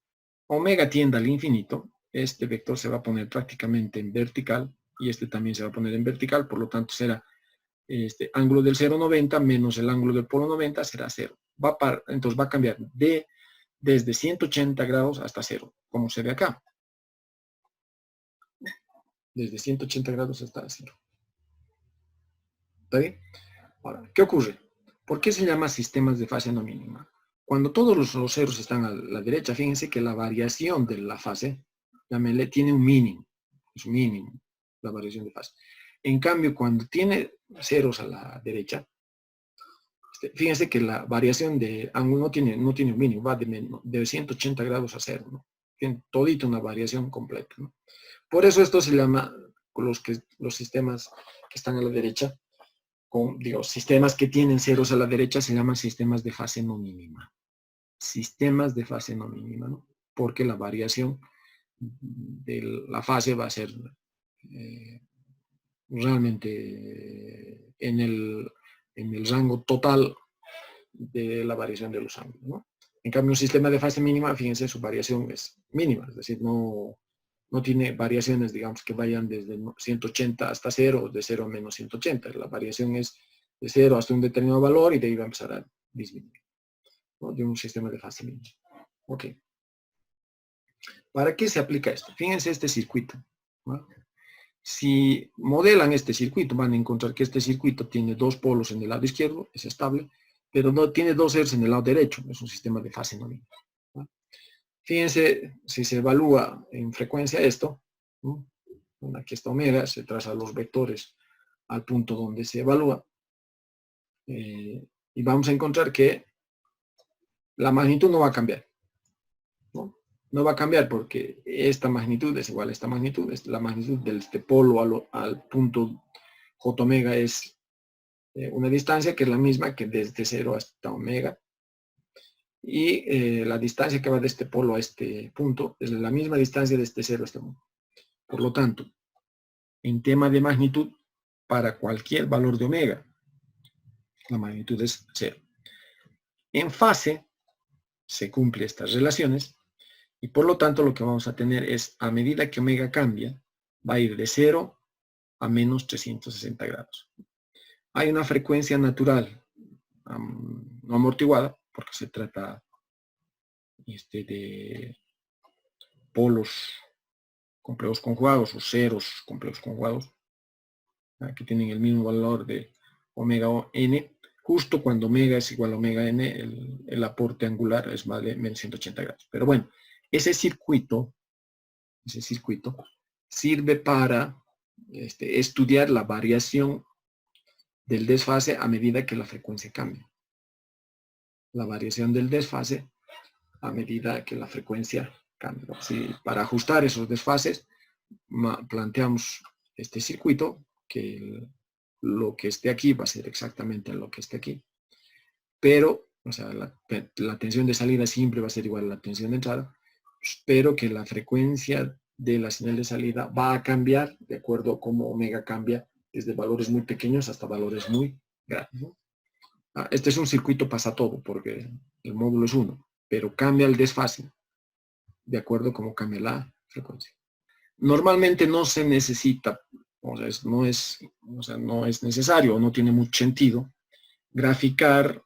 omega tienda al infinito, este vector se va a poner prácticamente en vertical y este también se va a poner en vertical, por lo tanto será este ángulo del 0, 90 menos el ángulo del polo 90 será 0. Entonces va a cambiar desde 180 grados hasta 0, como se ve acá. Desde 180 grados hasta 0. ¿Está bien? Ahora, ¿qué ocurre? ¿Por qué se llama sistemas de fase no mínima? Cuando todos los ceros están a la derecha, fíjense que la variación de la fase, tiene un mínimo. Es un mínimo, la variación de fase. En cambio, cuando tiene ceros a la derecha, Fíjense que la variación de ángulo no tiene un mínimo, va de 180 grados a 0, ¿no? Tiene todita una variación completa, ¿no? Por eso esto se llama, los sistemas que están a la derecha, sistemas que tienen ceros a la derecha se llaman sistemas de fase no mínima. Sistemas de fase no mínima, ¿no? Porque la variación de la fase va a ser realmente en el rango total de la variación de los ángulos, ¿no? En cambio, un sistema de fase mínima, fíjense, su variación es mínima, es decir, no tiene variaciones, digamos, que vayan desde 180 hasta 0, de 0 a menos 180. La variación es de 0 hasta un determinado valor y de ahí va a empezar a disminuir, ¿no? De un sistema de fase mínima. Ok. ¿Para qué se aplica esto? Fíjense este circuito, ¿no? Si modelan este circuito, van a encontrar que este circuito tiene dos polos en el lado izquierdo, es estable, pero no tiene dos ceros en el lado derecho, es un sistema de fase no mínima, ¿no? Fíjense, si se evalúa en frecuencia esto, ¿no? Aquí está omega, se traza los vectores al punto donde se evalúa, y vamos a encontrar que la magnitud no va a cambiar, ¿no? No va a cambiar porque esta magnitud es igual a esta magnitud, la magnitud de este polo al punto J omega es una distancia que es la misma que desde 0 hasta omega, y la distancia que va de este polo a este punto es la misma distancia de este 0 a este punto. Por lo tanto, en tema de magnitud, para cualquier valor de omega, la magnitud es 0. En fase se cumplen estas relaciones y por lo tanto lo que vamos a tener es, a medida que omega cambia, va a ir de 0 a menos 360 grados. Hay una frecuencia natural no amortiguada, porque se trata de polos complejos conjugados o ceros complejos conjugados, que tienen el mismo valor de omega n. Justo cuando omega es igual a omega n, el aporte angular es vale menos 180 grados. Pero bueno, ese circuito sirve para estudiar la variación del desfase a medida que la frecuencia cambia. La variación del desfase a medida que la frecuencia cambia. Para ajustar esos desfases, planteamos este circuito, que lo que esté aquí va a ser exactamente lo que esté aquí. Pero, o sea, la tensión de salida siempre va a ser igual a la tensión de entrada, pero que la frecuencia de la señal de salida va a cambiar de acuerdo a cómo omega cambia desde valores muy pequeños hasta valores muy grandes, ¿no? Este es un circuito pasa todo, porque el módulo es 1, pero cambia el desfase de acuerdo a cómo cambia la frecuencia. Normalmente no se necesita, no es necesario, no tiene mucho sentido graficar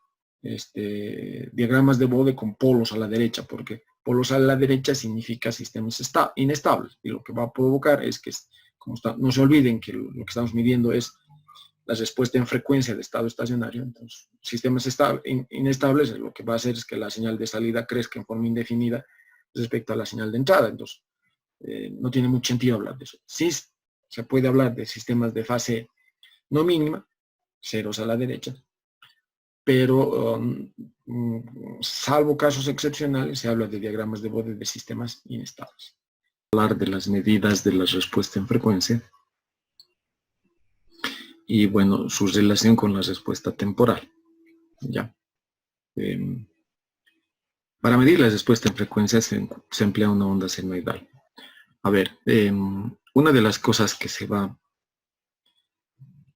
diagramas de Bode con polos a la derecha, porque polos a la derecha significa sistemas inestables, y lo que va a provocar es que, no se olviden que lo que estamos midiendo es la respuesta en frecuencia de estado estacionario. Entonces, sistemas inestables lo que va a hacer es que la señal de salida crezca en forma indefinida respecto a la señal de entrada. Entonces, no tiene mucho sentido hablar de eso. Sí se puede hablar de sistemas de fase no mínima, ceros a la derecha, pero salvo casos excepcionales, se habla de diagramas de Bode de sistemas inestables. Hablar de las medidas de la respuesta en frecuencia y, bueno, su relación con la respuesta temporal. Ya. Para medir la respuesta en frecuencia se emplea una onda senoidal. A ver, una de las cosas que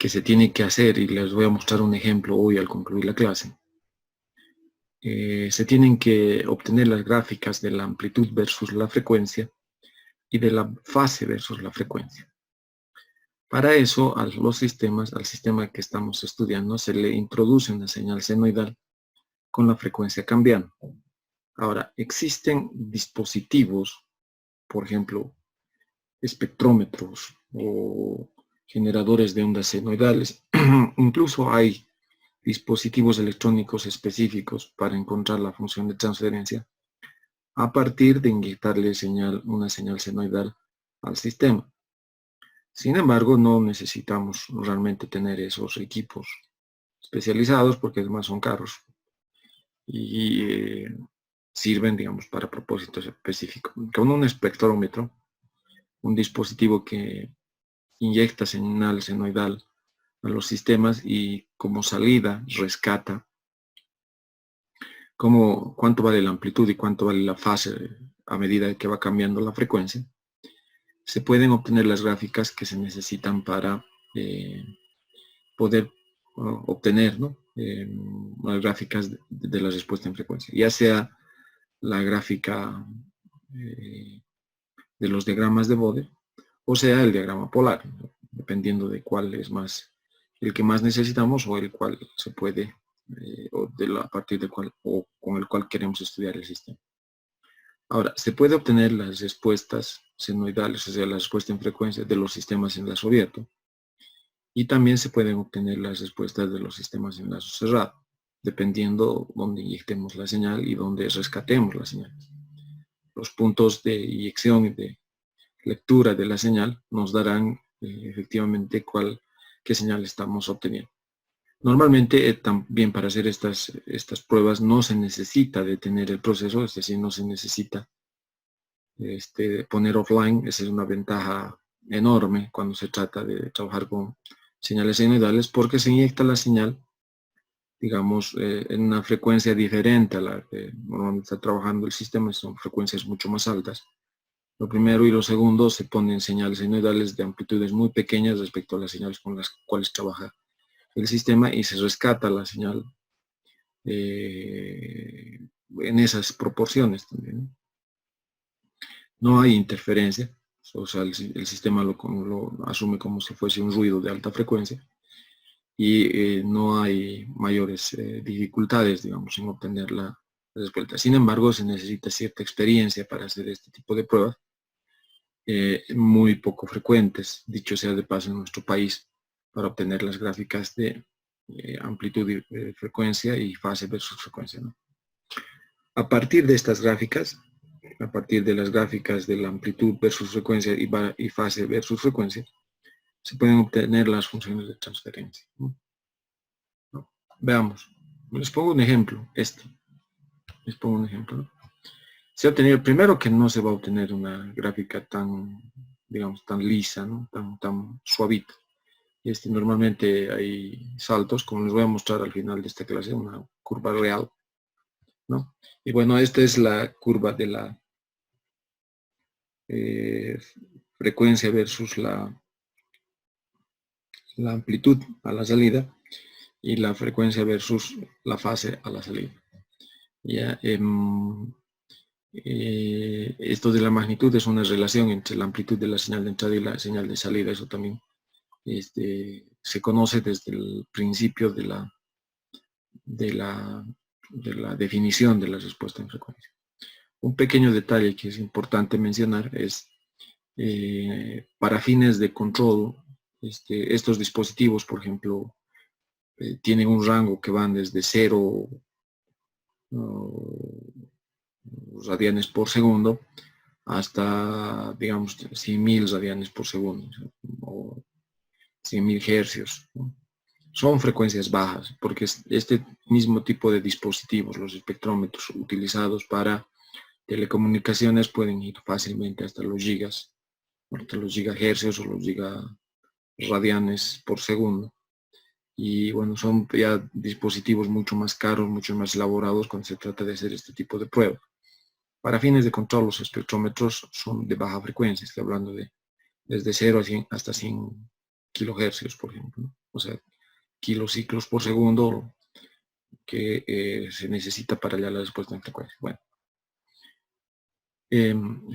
se tiene que hacer, y les voy a mostrar un ejemplo hoy al concluir la clase, se tienen que obtener las gráficas de la amplitud versus la frecuencia y de la fase versus la frecuencia. Para eso, al sistema que estamos estudiando, se le introduce una señal senoidal con la frecuencia cambiando. Ahora, existen dispositivos, por ejemplo, espectrómetros o generadores de ondas senoidales. Incluso hay dispositivos electrónicos específicos para encontrar la función de transferencia a partir de inyectarle una señal senoidal al sistema. Sin embargo, no necesitamos realmente tener esos equipos especializados porque además son caros y sirven, digamos, para propósitos específicos. Con un espectrómetro, un dispositivo que inyecta señal senoidal a los sistemas y como salida rescata cuánto vale la amplitud y cuánto vale la fase a medida que va cambiando la frecuencia, se pueden obtener las gráficas que se necesitan para poder obtener, ¿no? Las gráficas de la respuesta en frecuencia, ya sea la gráfica de los diagramas de Bode o sea el diagrama polar, ¿no? Dependiendo de cuál es más el que más necesitamos o el cual se puede a partir del cual o con el cual queremos estudiar el sistema. Ahora, se puede obtener las respuestas senoidales, o sea, la respuesta en frecuencia de los sistemas en lazo abierto, y también se pueden obtener las respuestas de los sistemas en lazo cerrado, dependiendo dónde inyectemos la señal y dónde rescatemos la señal. Los puntos de inyección y de lectura de la señal nos darán efectivamente qué señal estamos obteniendo. Normalmente también para hacer estas pruebas no se necesita detener el proceso, es decir, no se necesita poner offline. Esa es una ventaja enorme cuando se trata de trabajar con señales senoidales, porque se inyecta la señal, digamos, en una frecuencia diferente a la que normalmente está trabajando el sistema, son frecuencias mucho más altas. Lo primero y lo segundo, se ponen señales senoidales de amplitudes muy pequeñas respecto a las señales con las cuales trabaja el sistema y se rescata la señal en esas proporciones también. No hay interferencia, o sea, el sistema lo asume como si fuese un ruido de alta frecuencia y no hay mayores dificultades, digamos, en obtener la respuesta. Sin embargo, se necesita cierta experiencia para hacer este tipo de pruebas, muy poco frecuentes, dicho sea de paso, en nuestro país, para obtener las gráficas de amplitud y frecuencia y fase versus frecuencia, ¿no? A partir de estas gráficas, a partir de las gráficas de la amplitud versus frecuencia y fase versus frecuencia, se pueden obtener las funciones de transferencia, ¿no? Veamos, les pongo un ejemplo, les pongo un ejemplo, ¿no? Se ha obtenido, primero que no se va a obtener una gráfica tan, digamos, tan lisa, ¿no? tan suavita. Normalmente hay saltos, como les voy a mostrar al final de esta clase, una curva real, ¿no? Y bueno, esta es la curva de la frecuencia versus la amplitud a la salida y la frecuencia versus la fase a la salida. Ya, esto de la magnitud es una relación entre la amplitud de la señal de entrada y la señal de salida. Eso también se conoce desde el principio de la definición de la respuesta en frecuencia. Un pequeño detalle que es importante mencionar es para fines de control, estos dispositivos, por ejemplo, tienen un rango que van desde 0 radianes por segundo hasta, digamos, 100.000 radianes por segundo o 100.000 hercios, ¿no? Son frecuencias bajas porque este mismo tipo de dispositivos, los espectrómetros utilizados para telecomunicaciones, pueden ir fácilmente hasta los gigahercios o los gigaradianes por segundo. Y bueno, son ya dispositivos mucho más caros, mucho más elaborados cuando se trata de hacer este tipo de pruebas. Para fines de control, los espectrómetros son de baja frecuencia, estoy hablando de desde 0 a 100 hasta 100 kilohercios, por ejemplo, ¿no? O sea, kilociclos por segundo que se necesita para ya la respuesta en frecuencia. Bueno,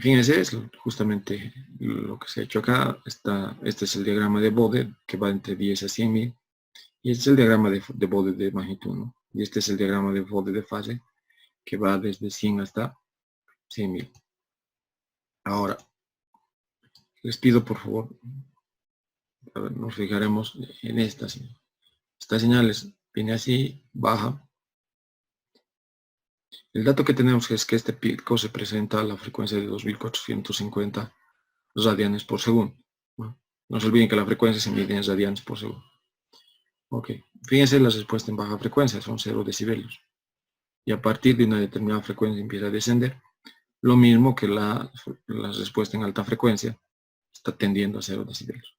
fíjense, es justamente lo que se ha hecho acá. Este es el diagrama de Bode, que va entre 10 a 100.000, y este es el diagrama de Bode de magnitud, ¿no? Y este es el diagrama de Bode de fase, que va desde 100 hasta 100.000. Ahora, les pido por favor, a ver, nos fijaremos en esta señal. Esta señal viene así, baja. El dato que tenemos es que este pico se presenta a la frecuencia de 2450 radianes por segundo. No se olviden que la frecuencia se mide en radianes por segundo. Ok, Fíjense la respuesta en baja frecuencia, son 0 decibelios. Y a partir de una determinada frecuencia empieza a descender. Lo mismo que la respuesta en alta frecuencia está tendiendo a 0 decibelios.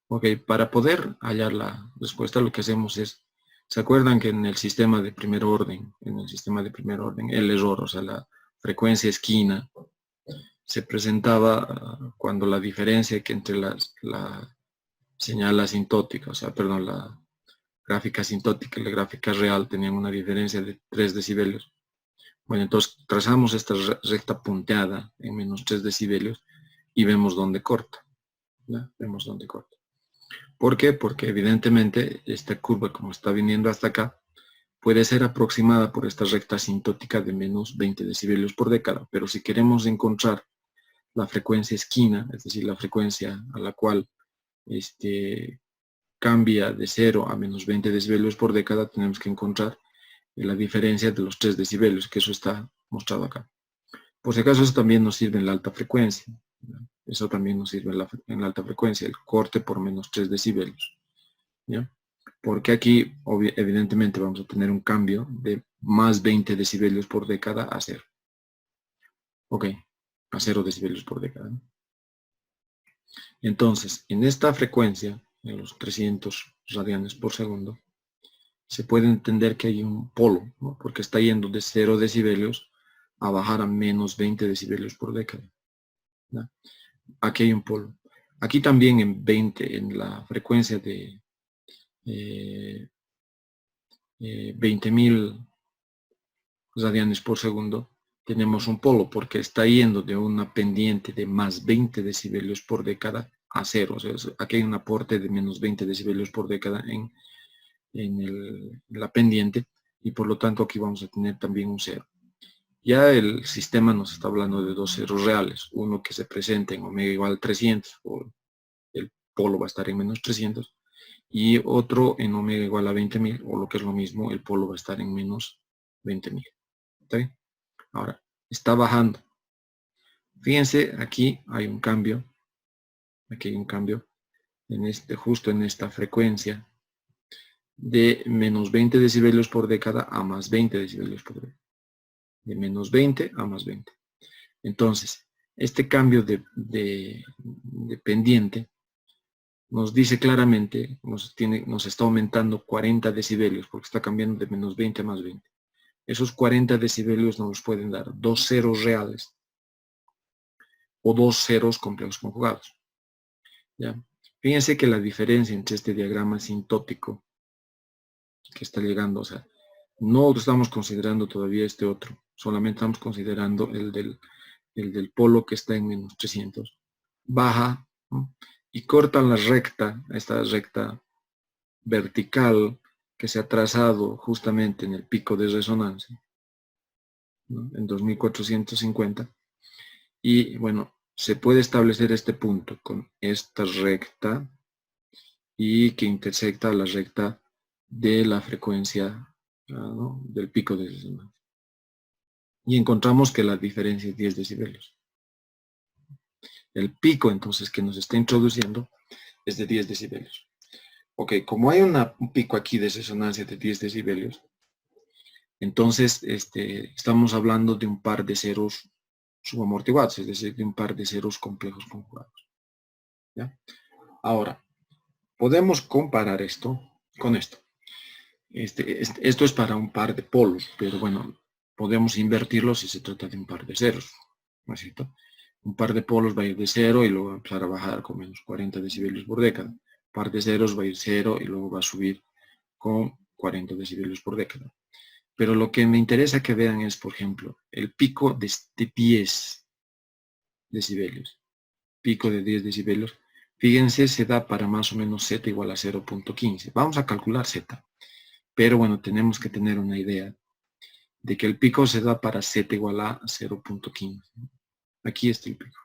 Ok, para poder hallar la respuesta lo que hacemos es, ¿se acuerdan que en el sistema de primer orden, el error, o sea, la frecuencia esquina, se presentaba cuando la diferencia que entre la señal asintótica, o sea, perdón, la gráfica asintótica y la gráfica real tenían una diferencia de 3 decibelios. Bueno, entonces trazamos esta recta punteada en menos 3 decibelios y vemos dónde corta. ¿Ya? Vemos dónde corta. ¿Por qué? Porque evidentemente esta curva, como está viniendo hasta acá, puede ser aproximada por esta recta asintótica de menos 20 decibelios por década, pero si queremos encontrar la frecuencia esquina, es decir, la frecuencia a la cual cambia de 0 a menos 20 decibelios por década, tenemos que encontrar la diferencia de los 3 decibelios, que eso está mostrado acá. Por si acaso, eso también nos sirve en la alta frecuencia. Eso también nos sirve en la alta frecuencia, el corte por menos 3 decibelios. ¿Ya? Porque aquí, evidentemente, vamos a tener un cambio de más 20 decibelios por década a 0. Ok, a 0 decibelios por década. Entonces, en esta frecuencia, en los 300 radianes por segundo, se puede entender que hay un polo, ¿no? Porque está yendo de 0 decibelios a bajar a menos 20 decibelios por década. ¿No? Aquí hay un polo. Aquí también en 20, en la frecuencia de 20.000 radianes por segundo, tenemos un polo porque está yendo de una pendiente de más 20 decibelios por década a 0. O sea, aquí hay un aporte de menos 20 decibelios por década en la pendiente y por lo tanto aquí vamos a tener también un 0. Ya el sistema nos está hablando de dos ceros reales, uno que se presenta en omega igual a 300, o el polo va a estar en menos 300, y otro en omega igual a 20.000, o lo que es lo mismo, el polo va a estar en menos 20.000. ¿Está bien? Ahora, está bajando. Fíjense, aquí hay un cambio, justo en esta frecuencia, de menos 20 decibelios por década a más 20 decibelios por década. De menos 20 a más 20. Entonces, este cambio de pendiente nos dice claramente, nos está aumentando 40 decibelios, porque está cambiando de menos 20 a más 20. Esos 40 decibelios nos pueden dar dos ceros reales o dos ceros complejos conjugados. ¿Ya? Fíjense que la diferencia entre este diagrama asintótico que está llegando, o sea, no estamos considerando todavía este otro, solamente estamos considerando el del polo que está en menos 300, baja, ¿no? Y corta la recta, esta recta vertical que se ha trazado justamente en el pico de resonancia, ¿no? En 2450, y bueno, se puede establecer este punto con esta recta y que intersecta la recta de la frecuencia, ¿no? Del pico de resonancia. Y encontramos que la diferencia es 10 decibelios. El pico, entonces, que nos está introduciendo es de 10 decibelios. Ok, como hay un pico aquí de resonancia de 10 decibelios, entonces estamos hablando de un par de ceros subamortiguados, es decir, de un par de ceros complejos conjugados. ¿Ya? Ahora, podemos comparar esto con esto. Esto es para un par de polos, pero bueno, podemos invertirlo si se trata de un par de ceros, ¿no es cierto? Un par de polos va a ir de 0 y luego va a empezar a bajar con menos 40 decibelios por década. Un par de ceros va a ir 0 y luego va a subir con 40 decibelios por década. Pero lo que me interesa que vean es, por ejemplo, el pico de 10 decibelios. Pico de 10 decibelios. Fíjense, se da para más o menos z igual a 0.15. Vamos a calcular z. Pero bueno, tenemos que tener una idea de que el pico se da para z igual a 0.15. Aquí está el pico.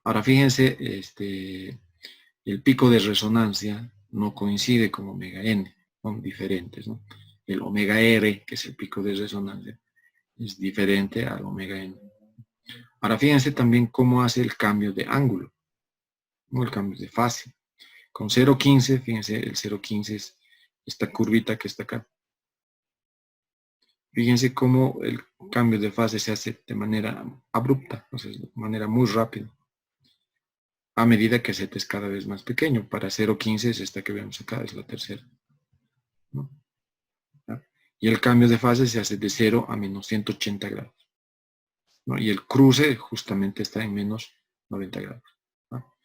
Ahora fíjense, el pico de resonancia no coincide con omega n, son diferentes, ¿no? El omega r, que es el pico de resonancia, es diferente al omega n. Ahora fíjense también cómo hace el cambio de ángulo, ¿no? El cambio de fase. Con 0.15, fíjense, el 0.15 es esta curvita que está acá. Fíjense cómo el cambio de fase se hace de manera abrupta, o sea, de manera muy rápida, a medida que Z es cada vez más pequeño. Para 0,15 es esta que vemos acá, es la tercera, ¿no? Y el cambio de fase se hace de 0 a menos 180 grados, ¿no? Y el cruce justamente está en menos 90 grados, ¿no?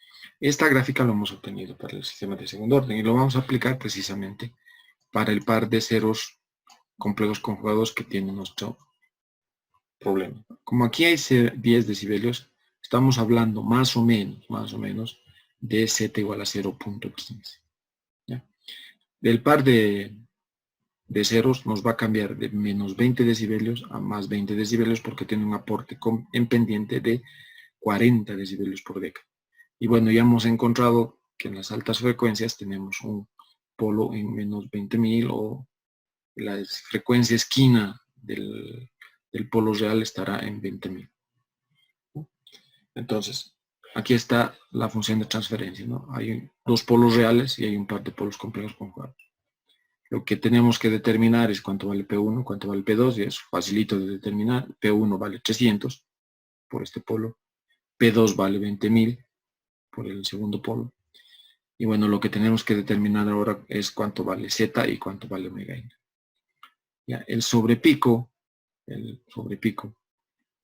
Esta gráfica lo hemos obtenido para el sistema de segundo orden y lo vamos a aplicar precisamente para el par de ceros complejos conjugados que tiene nuestro problema. Como aquí hay 10 decibelios, estamos hablando más o menos de Z igual a 0,15. Del par de ceros nos va a cambiar de menos 20 decibelios a más 20 decibelios porque tiene un aporte en pendiente de 40 decibelios por década. Y bueno, ya hemos encontrado que en las altas frecuencias tenemos un polo en menos 20.000 o la frecuencia esquina del polo real estará en 20.000. Entonces, aquí está la función de transferencia, ¿no? Hay dos polos reales y hay un par de polos complejos conjugados. Lo que tenemos que determinar es cuánto vale P1, cuánto vale P2, y es facilito de determinar. P1 vale 300 por este polo, P2 vale 20.000 por el segundo polo. Y bueno, lo que tenemos que determinar ahora es cuánto vale Z y cuánto vale omega n. Ya, el sobrepico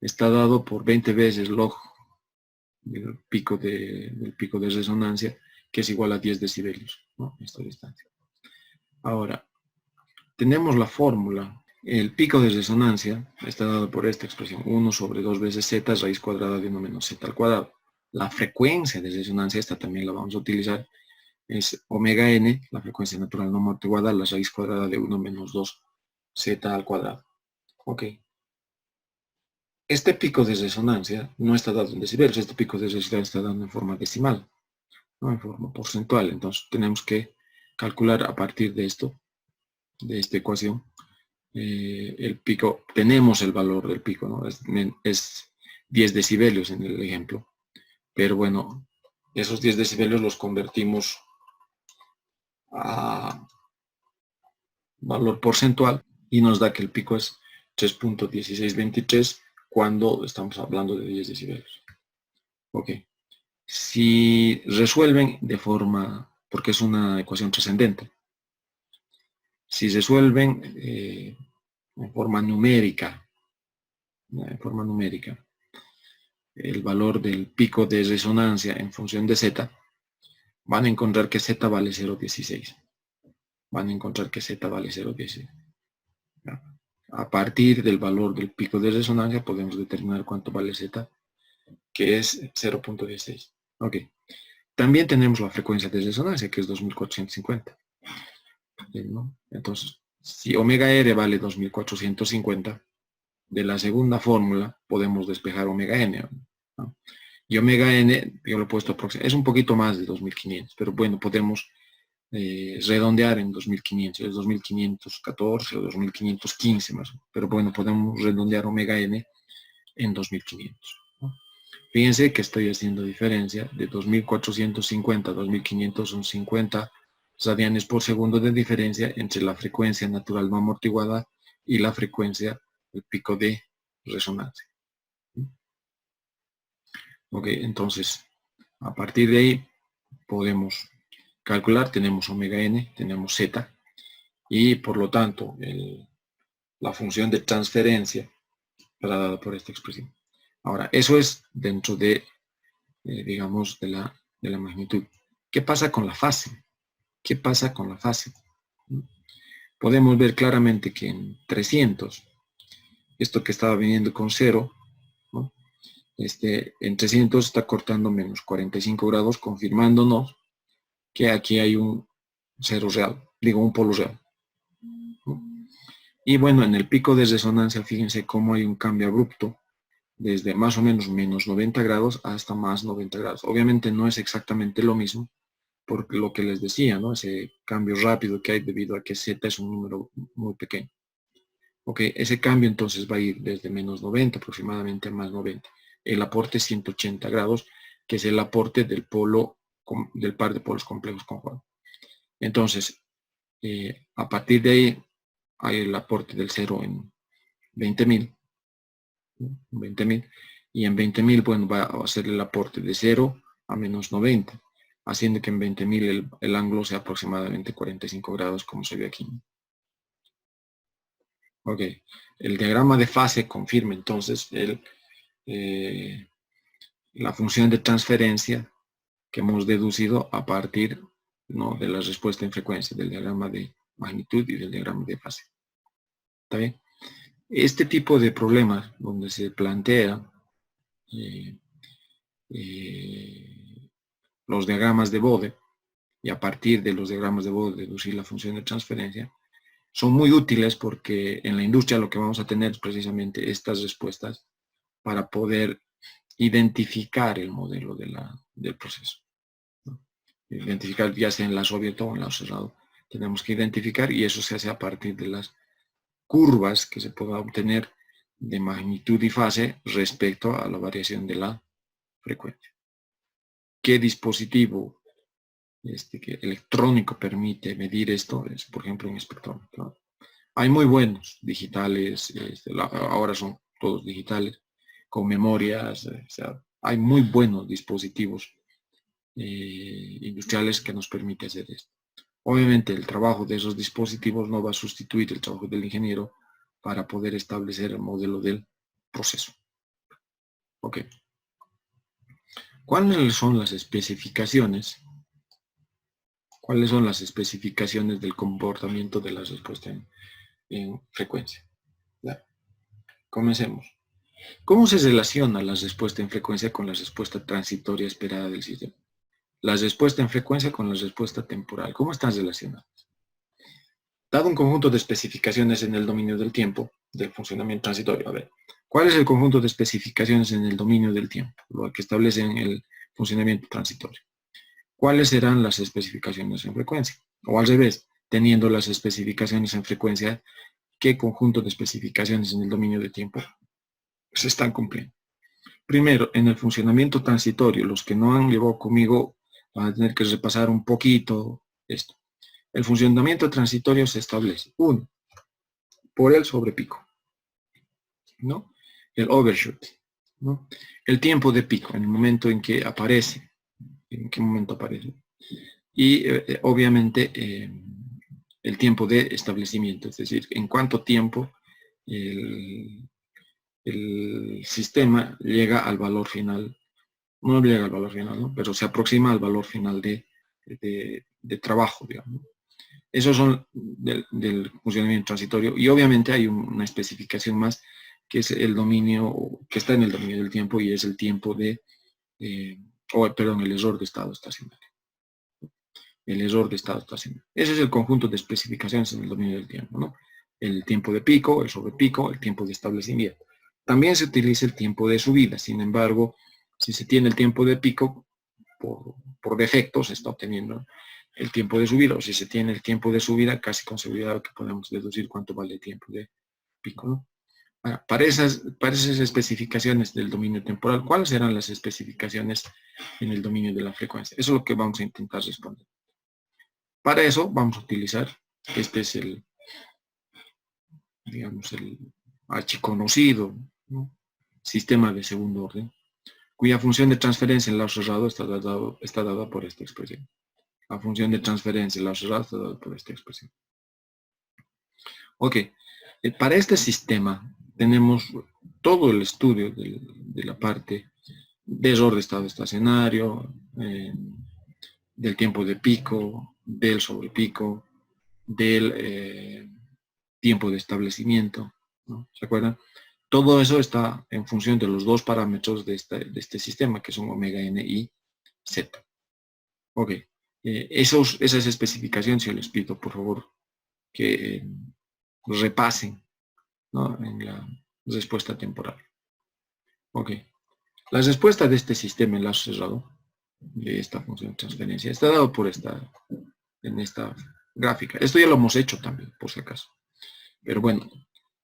está dado por 20 veces log del pico de resonancia, que es igual a 10 decibelios, ¿no? Esta distancia. Ahora, tenemos la fórmula. El pico de resonancia está dado por esta expresión, 1 sobre 2 veces z raíz cuadrada de 1 menos z al cuadrado. La frecuencia de resonancia, esta también la vamos a utilizar, es omega n, la frecuencia natural no amortiguada, la raíz cuadrada de 1 menos 2 z al cuadrado. Ok. Este pico de resonancia no está dado en decibelios, este pico de resonancia está dado en forma decimal, no en forma porcentual. Entonces tenemos que calcular a partir de esto, de esta ecuación, el pico. Tenemos el valor del pico, ¿no? Es 10 decibelios en el ejemplo, pero bueno, esos 10 decibelios los convertimos a valor porcentual y nos da que el pico es 3.1623 cuando estamos hablando de 10 decibelios. Ok. Si resuelven de forma, porque es una ecuación trascendente, si resuelven en forma numérica, el valor del pico de resonancia en función de Z, van a encontrar que Z vale 0,16. Van a encontrar que Z vale 0,16. A partir del valor del pico de resonancia podemos determinar cuánto vale Z, que es 0,16. Ok. También tenemos la frecuencia de resonancia, que es 2450. ¿No? Entonces, si omega r vale 2450, de la segunda fórmula podemos despejar omega n, ¿no? Y omega n, yo lo he puesto aproximadamente, es un poquito más de 2500, pero bueno, podemos redondear en 2500, es 2514 o 2515 más, pero bueno, podemos redondear omega n en 2500, ¿no? Fíjense que estoy haciendo diferencia de 2450 a 2500, son 50 radianes por segundo de diferencia entre la frecuencia natural no amortiguada y la frecuencia, el pico de resonancia. Ok, entonces, a partir de ahí podemos calcular, tenemos omega n, tenemos z, y por lo tanto la función de transferencia será dada por esta expresión. Ahora, eso es dentro de, digamos, de la magnitud. ¿Qué pasa con la fase? ¿Qué pasa con la fase? Podemos ver claramente que en 300, esto que estaba viniendo con 0, ¿no? En 300 está cortando menos 45 grados, confirmándonos que aquí hay un cero real, digo un polo real, ¿no? Y bueno, en el pico de resonancia, fíjense cómo hay un cambio abrupto, desde más o menos menos 90 grados hasta más 90 grados. Obviamente no es exactamente lo mismo, por lo que les decía, ¿no? Ese cambio rápido que hay debido a que Z es un número muy pequeño. Ok, ese cambio entonces va a ir desde menos 90 aproximadamente a más 90. El aporte es 180 grados, que es el aporte del par de polos complejos conjugados. Entonces, A partir de ahí hay el aporte del 0 en 20.000. 20.000. Y en 20.000, bueno, va a ser el aporte de 0 a menos 90, haciendo que en 20.000 el ángulo sea aproximadamente 45 grados, como se ve aquí. Ok, el diagrama de fase confirma entonces la función de transferencia que hemos deducido a partir, ¿no?, de la respuesta en frecuencia, del diagrama de magnitud y del diagrama de fase. ¿Está bien? Este tipo de problemas donde se plantea los diagramas de Bode, y a partir de los diagramas de Bode deducir la función de transferencia, son muy útiles porque en la industria lo que vamos a tener es precisamente estas respuestas para poder identificar el modelo del proceso, ¿no? Identificar ya sea en lazo abierto o en lazo cerrado. Tenemos que identificar, y eso se hace a partir de las curvas que se pueda obtener de magnitud y fase respecto a la variación de la frecuencia. ¿Qué dispositivo electrónico permite medir esto? Es, por ejemplo, un espectrómetro, ¿no? Hay muy buenos digitales, ahora son todos digitales, con memorias, o sea, hay muy buenos dispositivos industriales que nos permiten hacer esto. Obviamente el trabajo de esos dispositivos no va a sustituir el trabajo del ingeniero para poder establecer el modelo del proceso. Ok. ¿Cuáles son las especificaciones? ¿Cuáles son las especificaciones del comportamiento de la respuesta en frecuencia? Ya. Comencemos. ¿Cómo se relaciona la respuesta en frecuencia con la respuesta transitoria esperada del sistema? La respuesta en frecuencia con la respuesta temporal. ¿Cómo están relacionadas? Dado un conjunto de especificaciones en el dominio del tiempo, del funcionamiento transitorio. A ver, ¿cuál es el conjunto de especificaciones en el dominio del tiempo? Lo que establecen el funcionamiento transitorio. ¿Cuáles serán las especificaciones en frecuencia? O al revés, teniendo las especificaciones en frecuencia, ¿qué conjunto de especificaciones en el dominio del tiempo se están cumpliendo? Primero, en el funcionamiento transitorio, los que no han llevado conmigo van a tener que repasar un poquito esto. El funcionamiento transitorio se establece, 1, por el sobrepico, ¿no? El overshoot, ¿no? El tiempo de pico, en el momento en que aparece, ¿en qué momento aparece? Y obviamente el tiempo de establecimiento, es decir, en cuánto tiempo el sistema llega al valor final, no llega al valor final, ¿no?, pero se aproxima al valor final de trabajo, digamos. Esos son del funcionamiento transitorio, y obviamente hay una especificación más que es el dominio, que está en el dominio del tiempo, y es el tiempo de, perdón, el error de estado estacionario. El error de estado estacionario. Ese es el conjunto de especificaciones en el dominio del tiempo, ¿no? El tiempo de pico, el sobrepico, el tiempo de establecimiento. También se utiliza el tiempo de subida. Sin embargo, si se tiene el tiempo de pico, por defecto se está obteniendo el tiempo de subida, o si se tiene el tiempo de subida, casi con seguridad que podemos deducir cuánto vale el tiempo de pico, ¿no? Ahora, para esas especificaciones del dominio temporal, ¿cuáles serán las especificaciones en el dominio de la frecuencia? Eso es lo que vamos a intentar responder. Para eso vamos a utilizar, este es el, digamos, el archiconocido, ¿no?, sistema de segundo orden, cuya función de transferencia en lazo cerrado está dada por esta expresión. La función de transferencia en lazo cerrado está dada por esta expresión. Ok, para este sistema tenemos todo el estudio de la parte de error de estado estacionario, del tiempo de pico, del sobrepico, del tiempo de establecimiento, ¿no? ¿Se acuerdan? Todo eso está en función de los dos parámetros de este sistema, que son omega n y z. Ok, esas especificaciones, yo les pido por favor que repasen, ¿no?, en la respuesta temporal. Ok, la respuesta de este sistema en lazo cerrado, de esta función de transferencia, está dado por en esta gráfica. Esto ya lo hemos hecho también, por si acaso. Pero bueno,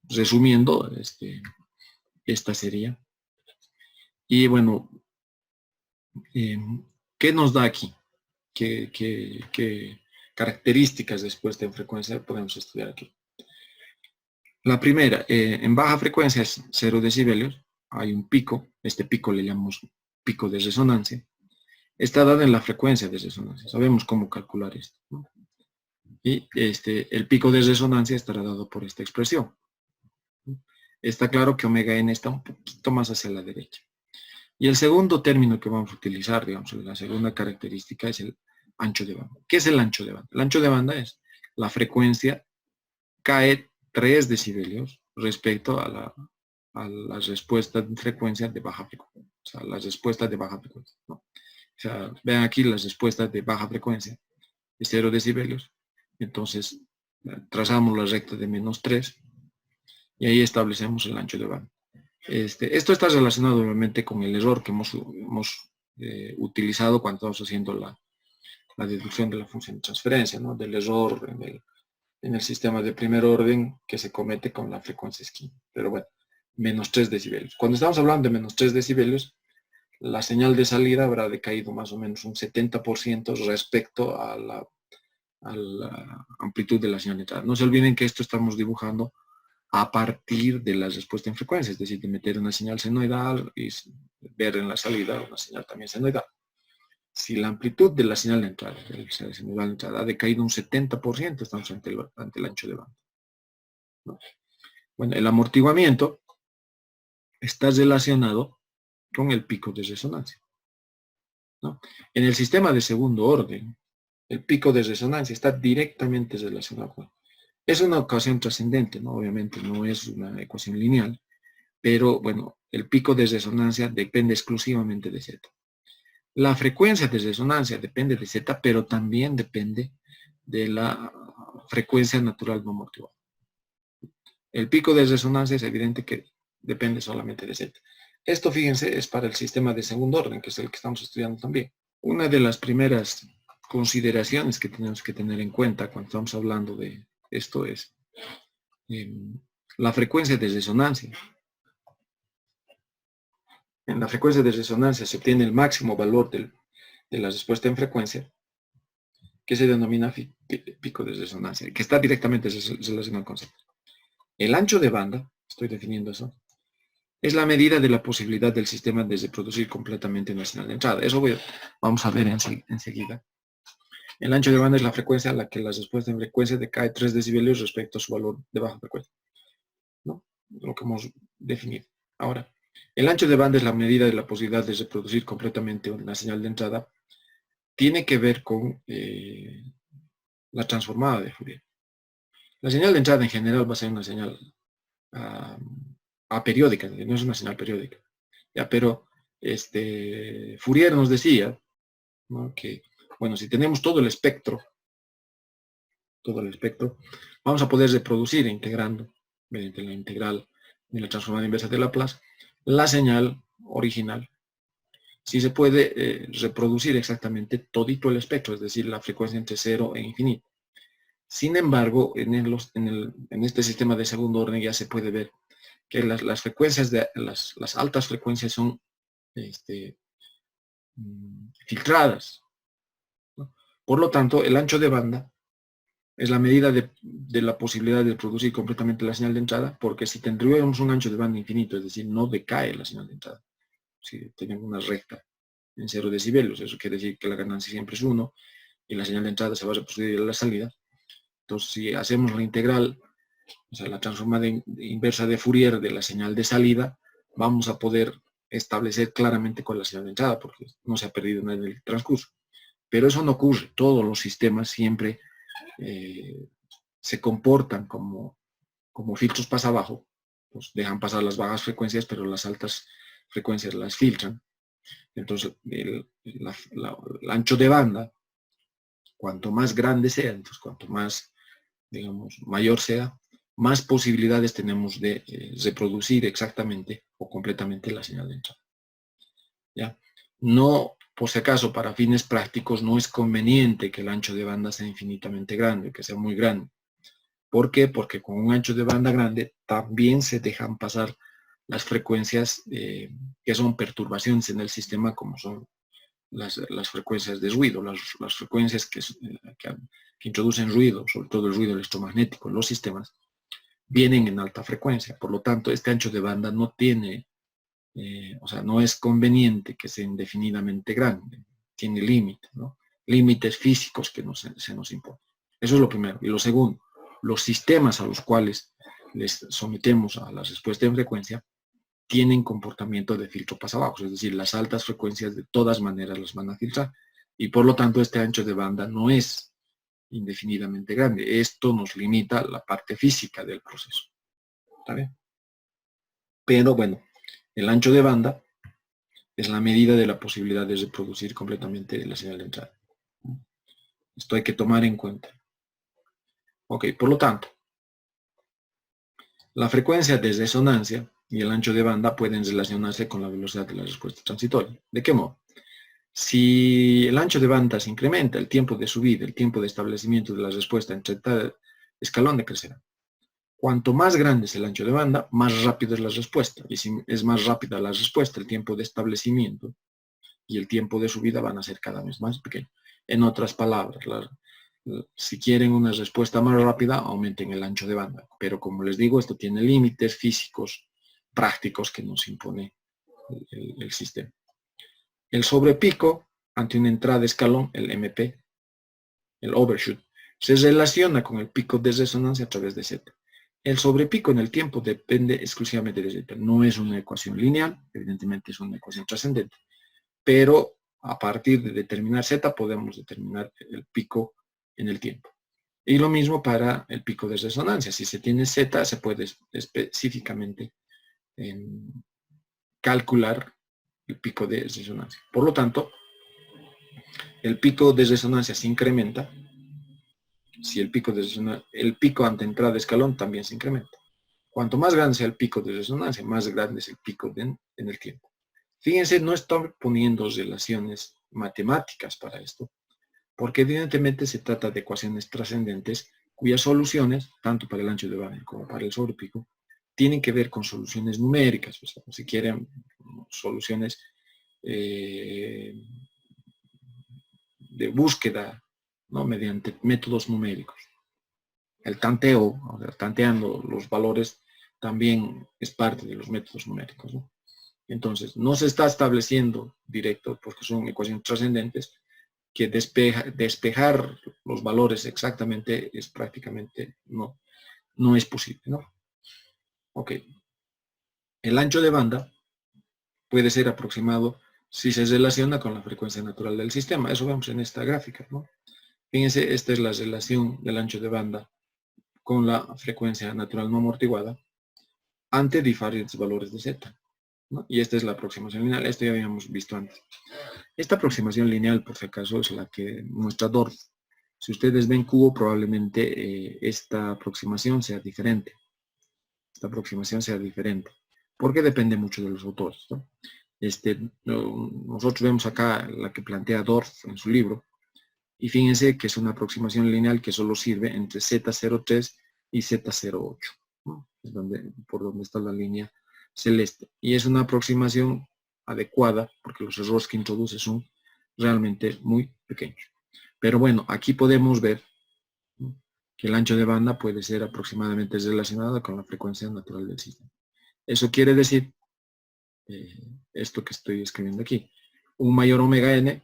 resumiendo, esta sería. Y bueno, ¿qué nos da aquí? ¿Qué características de respuesta en frecuencia podemos estudiar aquí. La primera, en baja frecuencia es 0 decibelios, hay un pico, este pico le llamamos pico de resonancia, está dada en la frecuencia de resonancia, sabemos cómo calcular esto, ¿no? Y el pico de resonancia estará dado por esta expresión. Está claro que omega n está un poquito más hacia la derecha. Y el segundo término que vamos a utilizar, digamos, la segunda característica es el ancho de banda. ¿Qué es el ancho de banda? El ancho de banda es la frecuencia cae 3 decibelios respecto a la respuesta de frecuencia de baja frecuencia. O sea, las respuestas de baja frecuencia, ¿no? O sea, vean aquí las respuestas de baja frecuencia de 0 decibelios. Entonces, trazamos la recta de -3 y ahí establecemos el ancho de banda. Esto está relacionado obviamente con el error que hemos utilizado cuando estamos haciendo la deducción de la función de transferencia, ¿no? Del error en el sistema de primer orden que se comete con la frecuencia esquina. Pero bueno, -3 decibelios. Cuando estamos hablando de -3 decibelios, la señal de salida habrá decaído más o menos un 70% respecto a la amplitud de la señal de entrada. No se olviden que esto estamos dibujando a partir de la respuesta en frecuencia, es decir, de meter una señal senoidal y ver en la salida una señal también senoidal. Si la amplitud de la señal de entrada, ha decaído un 70%, estamos ante el ancho de banda, ¿no? Bueno, el amortiguamiento está relacionado con el pico de resonancia, ¿no? En el sistema de segundo orden, el pico de resonancia está directamente relacionado con... Es una ecuación trascendente, ¿no? Obviamente no es una ecuación lineal, pero bueno, el pico de resonancia depende exclusivamente de Z. La frecuencia de resonancia depende de Z, pero también depende de la frecuencia natural no amortiguada. El pico de resonancia es evidente que depende solamente de Z. Esto, fíjense, es para el sistema de segundo orden, que es el que estamos estudiando también. Una de las primeras consideraciones que tenemos que tener en cuenta cuando estamos hablando de esto es la frecuencia de resonancia. En la frecuencia de resonancia se obtiene el máximo valor de la respuesta en frecuencia, que se denomina pico de resonancia, que está directamente relacionado con Z. El ancho de banda, estoy definiendo eso, es la medida de la posibilidad del sistema de reproducir completamente una señal de entrada. Eso vamos a ver enseguida. El ancho de banda es la frecuencia a la que la respuesta en frecuencia decae 3 decibelios respecto a su valor de baja frecuencia, ¿no? Lo que hemos definido. Ahora, el ancho de banda es la medida de la posibilidad de reproducir completamente una señal de entrada. Tiene que ver con la transformada de Fourier. La señal de entrada en general va a ser una señal aperiódica, no es una señal periódica. Ya, pero Fourier nos decía, ¿no?, que, bueno, si tenemos todo el espectro, vamos a poder reproducir integrando, mediante la integral de la transformada inversa de Laplace, la señal original. Si se puede reproducir exactamente todito el espectro, es decir, la frecuencia entre 0 e infinito. Sin embargo, en este sistema de segundo orden ya se puede ver que las frecuencias las altas frecuencias son filtradas, ¿no? Por lo tanto, el ancho de banda es la medida de la posibilidad de producir completamente la señal de entrada, porque si tendríamos un ancho de banda infinito, es decir, no decae la señal de entrada. Si tenemos una recta en 0 decibelios, eso quiere decir que la ganancia siempre es 1 y la señal de entrada se va a reproducir a la salida. Entonces, si hacemos la integral, o sea, la transformada inversa de Fourier de la señal de salida, vamos a poder establecer claramente cuál es la señal de entrada, porque no se ha perdido nada en el transcurso. Pero eso no ocurre. Todos los sistemas siempre se comportan como filtros pasa abajo, pues dejan pasar las bajas frecuencias, pero las altas frecuencias las filtran. Entonces, el ancho de banda, cuanto más grande sea, entonces cuanto más, digamos, mayor sea, más posibilidades tenemos de reproducir exactamente o completamente la señal de entrada. ¿Ya? No, por si acaso, para fines prácticos, no es conveniente que el ancho de banda sea infinitamente grande, que sea muy grande. ¿Por qué? Porque con un ancho de banda grande también se dejan pasar las frecuencias que son perturbaciones en el sistema, como son las frecuencias de ruido, las frecuencias que introducen ruido, sobre todo el ruido electromagnético en los sistemas, vienen en alta frecuencia. Por lo tanto, este ancho de banda no tiene, o sea, no es conveniente que sea indefinidamente grande, tiene límites, ¿no? Límites físicos que se nos imponen. Eso es lo primero. Y lo segundo, los sistemas a los cuales les sometemos a la respuesta en frecuencia tienen comportamiento de filtro pasabajo, es decir, las altas frecuencias de todas maneras las van a filtrar. Y por lo tanto, este ancho de banda no es indefinidamente grande. Esto nos limita la parte física del proceso. ¿Está bien? Pero bueno, el ancho de banda es la medida de la posibilidad de reproducir completamente la señal de entrada. Esto hay que tomar en cuenta. Ok, por lo tanto, la frecuencia de resonancia y el ancho de banda pueden relacionarse con la velocidad de la respuesta transitoria. ¿De qué modo? Si el ancho de banda se incrementa, el tiempo de subida, el tiempo de establecimiento de la respuesta entre tal escalón decrecerá. Cuanto más grande es el ancho de banda, más rápida es la respuesta. Y si es más rápida la respuesta, el tiempo de establecimiento y el tiempo de subida van a ser cada vez más pequeños. En otras palabras, si quieren una respuesta más rápida, aumenten el ancho de banda. Pero como les digo, esto tiene límites físicos, prácticos que nos impone el sistema. El sobrepico ante una entrada de escalón, el MP, el overshoot, se relaciona con el pico de resonancia a través de Z. El sobrepico en el tiempo depende exclusivamente de Z. No es una ecuación lineal, evidentemente es una ecuación trascendente, pero a partir de determinar Z podemos determinar el pico en el tiempo. Y lo mismo para el pico de resonancia. Si se tiene Z, se puede específicamente calcular el pico de resonancia. Por lo tanto, el pico de resonancia se incrementa si el pico ante entrada de escalón también se incrementa. Cuanto más grande sea el pico de resonancia, más grande es el pico en el tiempo. Fíjense, no estoy poniendo relaciones matemáticas para esto, porque evidentemente se trata de ecuaciones trascendentes cuyas soluciones, tanto para el ancho de banda como para el sobrepico, tienen que ver con soluciones numéricas, o sea, si quieren, soluciones de búsqueda, ¿no? Mediante métodos numéricos. El tanteo, o sea, tanteando los valores, también es parte de los métodos numéricos, ¿no? Entonces, no se está estableciendo directo, porque son ecuaciones trascendentes, que despejar los valores exactamente es prácticamente no es posible, ¿no? Ok. El ancho de banda puede ser aproximado si se relaciona con la frecuencia natural del sistema. Eso vemos en esta gráfica, ¿no? Fíjense, esta es la relación del ancho de banda con la frecuencia natural no amortiguada ante diferentes valores de Z, ¿no? Y esta es la aproximación lineal. Esto ya habíamos visto antes. Esta aproximación lineal, por si acaso, es la que muestra Dorf. Si ustedes ven cubo, probablemente esta aproximación sea diferente. Esta aproximación sea diferente, porque depende mucho de los autores, ¿no? Nosotros vemos acá la que plantea Dorf en su libro, y fíjense que es una aproximación lineal que solo sirve entre Z03 y Z08, ¿no? Es por donde está la línea celeste. Y es una aproximación adecuada porque los errores que introduce son realmente muy pequeños. Pero bueno, aquí podemos ver, ¿no?, que el ancho de banda puede ser aproximadamente relacionado con la frecuencia natural del sistema. Eso quiere decir, esto que estoy escribiendo aquí, un mayor omega n,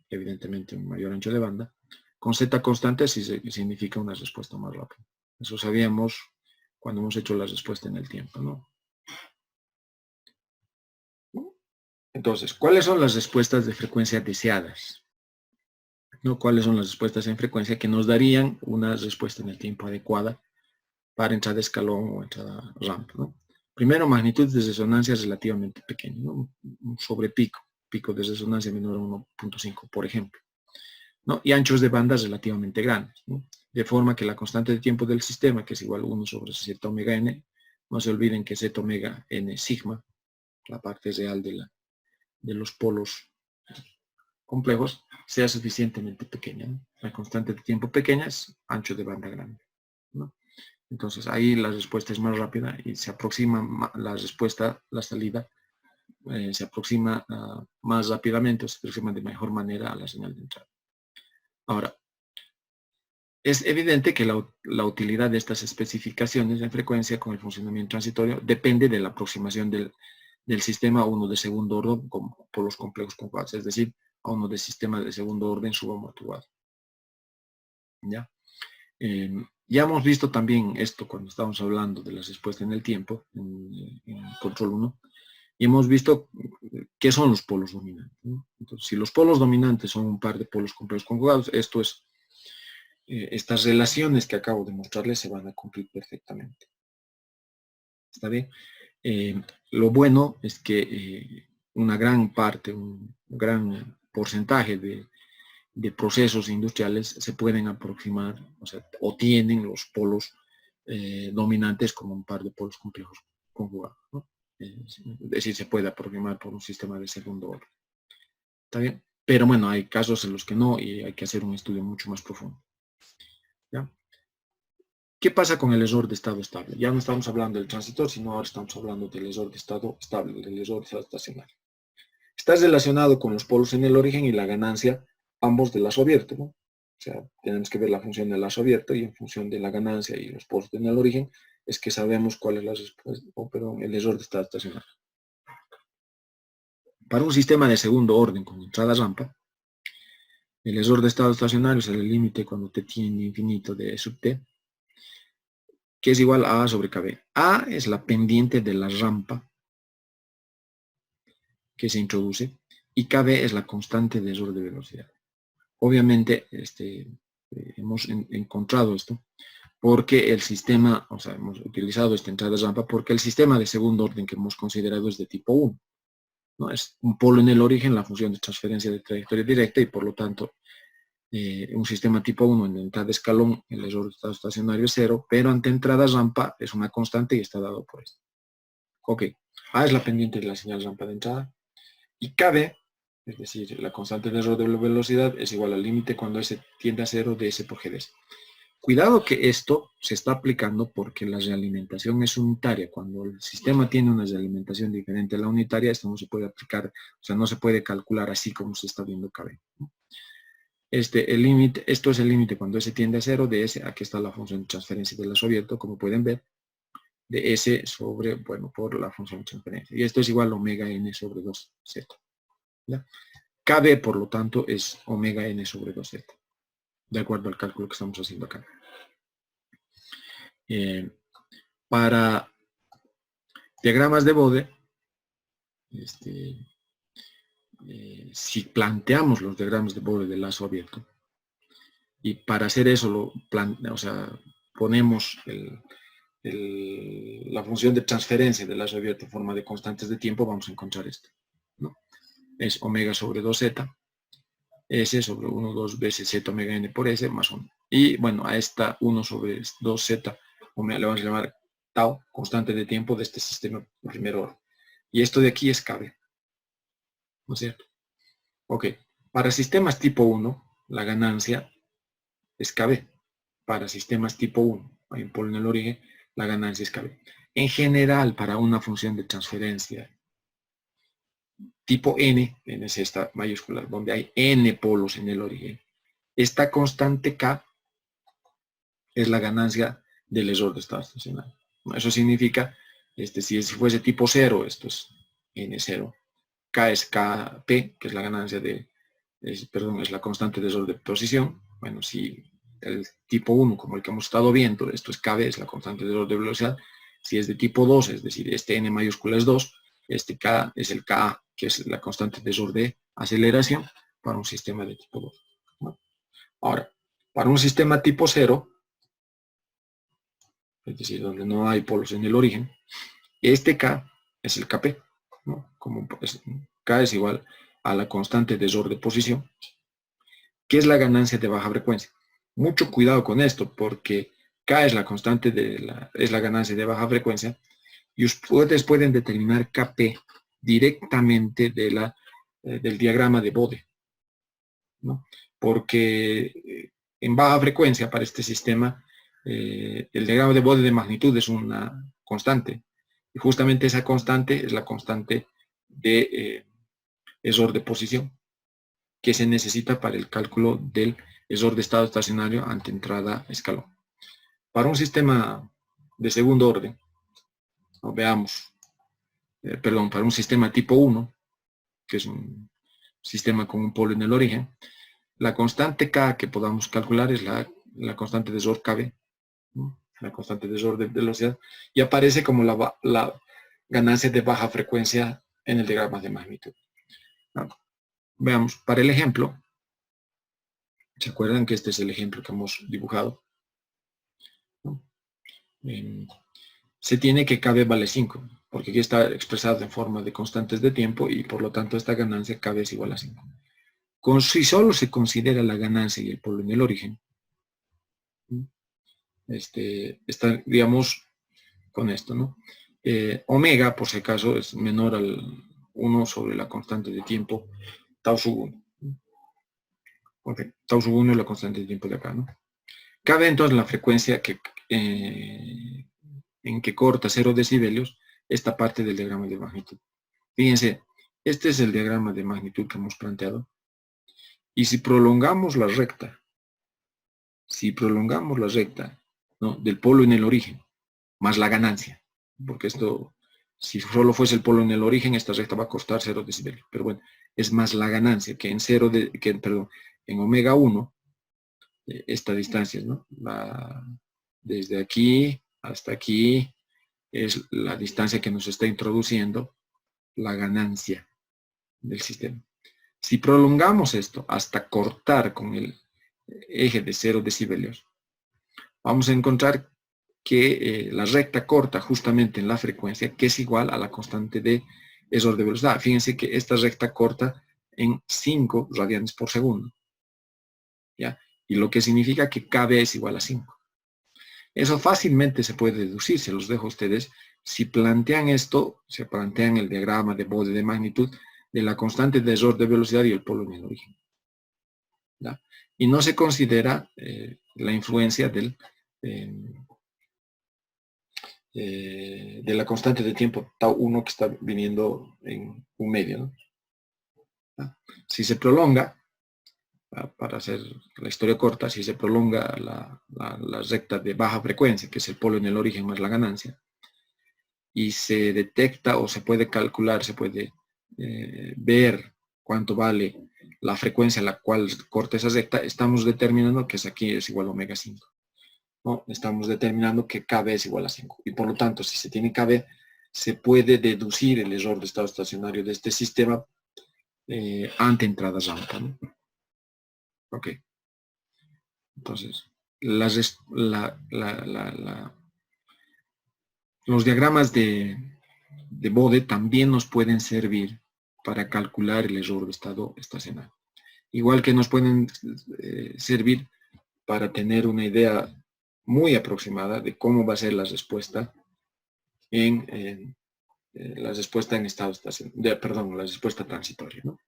evidentemente un mayor ancho de banda, con Z constante significa una respuesta más rápida. Eso sabíamos cuando hemos hecho la respuesta en el tiempo, ¿no? Entonces, ¿cuáles son las respuestas de frecuencia deseadas? ¿No? ¿Cuáles son las respuestas en frecuencia que nos darían una respuesta en el tiempo adecuada para entrada de escalón o entrada rampa, ¿no? Primero, magnitud de resonancia relativamente pequeña, ¿no? Un sobrepico, pico de resonancia menor a 1.5, por ejemplo, ¿no? Y anchos de bandas relativamente grandes, ¿no? De forma que la constante de tiempo del sistema, que es igual a 1 sobre Z omega n, no se olviden que Z omega n sigma, la parte real de los polos complejos, sea suficientemente pequeña, ¿no? La constante de tiempo pequeña es ancho de banda grande, ¿no? Entonces ahí la respuesta es más rápida y se aproxima la respuesta, la salida, se aproxima más rápidamente o se aproxima de mejor manera a la señal de entrada. Ahora, es evidente que la utilidad de estas especificaciones de frecuencia con el funcionamiento transitorio depende de la aproximación del sistema a uno de segundo orden por los complejos conjugados, es decir, a uno de sistema de segundo orden subamortiguado. ¿Ya? Ya hemos visto también esto cuando estábamos hablando de la respuesta en el tiempo, en control 1, y hemos visto qué son los polos dominantes, ¿no? Entonces, si los polos dominantes son un par de polos complejos conjugados, esto es, estas relaciones que acabo de mostrarles se van a cumplir perfectamente. ¿Está bien? Lo bueno es que una gran parte, un gran porcentaje de procesos industriales se pueden aproximar, o tienen los polos dominantes como un par de polos complejos conjugados, ¿no? Es decir, se puede aproximar por un sistema de segundo orden. ¿Está bien? Pero bueno, hay casos en los que no y hay que hacer un estudio mucho más profundo. ¿Ya? ¿Qué pasa con el error de estado estable? Ya no estamos hablando del transitor, sino ahora estamos hablando del error de estado estable, del error de estado estacionario. Está relacionado con los polos en el origen y la ganancia, ambos del lazo abierto, ¿no? O sea, tenemos que ver la función del lazo abierto y en función de la ganancia y los polos en el origen es que sabemos cuál es la respuesta, el error de estado estacionario. Para un sistema de segundo orden con entrada rampa, el error de estado estacionario es el límite cuando t tiende infinito de E sub t, que es igual a A sobre kb. A es la pendiente de la rampa que se introduce y kb es la constante de error de velocidad. Obviamente, hemos encontrado esto porque el sistema, hemos utilizado esta entrada rampa porque el sistema de segundo orden que hemos considerado es de tipo 1. ¿No? Es un polo en el origen, la función de transferencia de trayectoria directa y por lo tanto un sistema tipo 1 en entrada de escalón, el error de estado estacionario es 0, pero ante entrada rampa es una constante y está dado por esto. Ok, A es la pendiente de la señal rampa de entrada y KB, es decir, la constante de error de velocidad es igual al límite cuando S tiende a 0 de S por GDS. Cuidado que esto se está aplicando porque la realimentación es unitaria. Cuando el sistema tiene una realimentación diferente a la unitaria, esto no se puede aplicar, no se puede calcular así como se está viendo KB. Esto es el límite cuando S tiende a 0 de S, aquí está la función de transferencia del lazo abierto, como pueden ver, de S sobre, por la función de transferencia. Y esto es igual a omega n sobre 2z. ¿Ya? KB, por lo tanto, es omega n sobre 2z, de acuerdo al cálculo que estamos haciendo acá. Para diagramas de Bode, si planteamos los diagramas de Bode del lazo abierto, y para hacer eso, ponemos la función de transferencia del lazo abierto en forma de constantes de tiempo, vamos a encontrar esto, ¿no? Es omega sobre 2z, S sobre 1, 2 veces z omega n por S más 1. Y bueno, a esta 1 sobre 2z, le vamos a llamar tau, constante de tiempo de este sistema de primer orden. Y esto de aquí es KB. ¿No es cierto? Ok. Para sistemas tipo 1, la ganancia es KB. Para sistemas tipo 1, hay un polo en el origen, la ganancia es KB. En general, para una función de transferencia tipo n es esta mayúscula, donde hay n polos en el origen, esta constante K es la ganancia del error de estado estacionario. Eso significa, si fuese tipo 0, esto es n0, K es Kp, que es la ganancia es la constante de error de posición. Bueno, si el tipo 1, como el que hemos estado viendo, esto es Kb, es la constante de error de velocidad. Si es de tipo 2, es decir, este n mayúscula es 2, este K es el Ka, que es la constante de error de aceleración para un sistema de tipo 2. ¿No? Ahora, para un sistema tipo 0, es decir, donde no hay polos en el origen, este K es el Kp, ¿no? K es igual a la constante de error de posición, que es la ganancia de baja frecuencia. Mucho cuidado con esto, porque K es la constante es la ganancia de baja frecuencia, y ustedes pueden determinar Kp directamente del diagrama de Bode, ¿no? Porque en baja frecuencia para este sistema, el diagrama de Bode de magnitud es una constante, y justamente esa constante es la constante de error de posición que se necesita para el cálculo del error de estado estacionario ante entrada escalón. Para un sistema de segundo orden, veamos, para un sistema tipo 1, que es un sistema con un polo en el origen, la constante K que podamos calcular es la constante de error KB, ¿no? La constante de error de velocidad, y aparece como la ganancia de baja frecuencia en el diagrama de magnitud. ¿No? Veamos, para el ejemplo, ¿se acuerdan que este es el ejemplo que hemos dibujado? ¿No? Se tiene que KB vale 5, porque aquí está expresado en forma de constantes de tiempo y por lo tanto esta ganancia KB es igual a 5. Si solo se considera la ganancia y el polo en el origen, está, digamos, con esto, ¿no? Omega, por si acaso, es menor al 1 sobre la constante de tiempo, tau sub 1. Ok, tau sub 1 es la constante de tiempo de acá, ¿no? Cabe entonces la frecuencia en que corta 0 decibelios esta parte del diagrama de magnitud. Fíjense, este es el diagrama de magnitud que hemos planteado. Y si prolongamos la recta, ¿no? Del polo en el origen, más la ganancia, porque esto, si solo fuese el polo en el origen, esta recta va a costar 0 decibelios, pero bueno, es más la ganancia que en omega 1, esta distancia, ¿no? Desde aquí hasta aquí es la distancia que nos está introduciendo la ganancia del sistema. Si prolongamos esto hasta cortar con el eje de 0 decibelios, vamos a encontrar que la recta corta justamente en la frecuencia, que es igual a la constante de error de velocidad. Fíjense que esta recta corta en 5 radianes por segundo, ¿ya? Y lo que significa que KB es igual a 5. Eso fácilmente se puede deducir, se los dejo a ustedes. Si plantean esto, se plantean el diagrama de Bode de magnitud de la constante de error de velocidad y el polo en el origen, ¿ya? Y no se considera la influencia de la constante de tiempo tau 1 que está viniendo en un medio, ¿no? ¿Ya? Si se prolonga, para hacer la historia corta, si se prolonga la recta de baja frecuencia, que es el polo en el origen más la ganancia, y se detecta o se puede calcular, se puede ver cuánto vale la frecuencia a la cual corta esa recta, estamos determinando que aquí es igual a omega 5. ¿No? Estamos determinando que KB es igual a 5. Y por lo tanto, si se tiene KB, se puede deducir el error de estado estacionario de este sistema ante entrada rampa, ¿no? Ok. Entonces, los diagramas de Bode también nos pueden servir para calcular el error de estado estacionario. Igual que nos pueden servir para tener una idea muy aproximada de cómo va a ser la respuesta en estado estacionario, perdón, la respuesta transitoria, ¿no?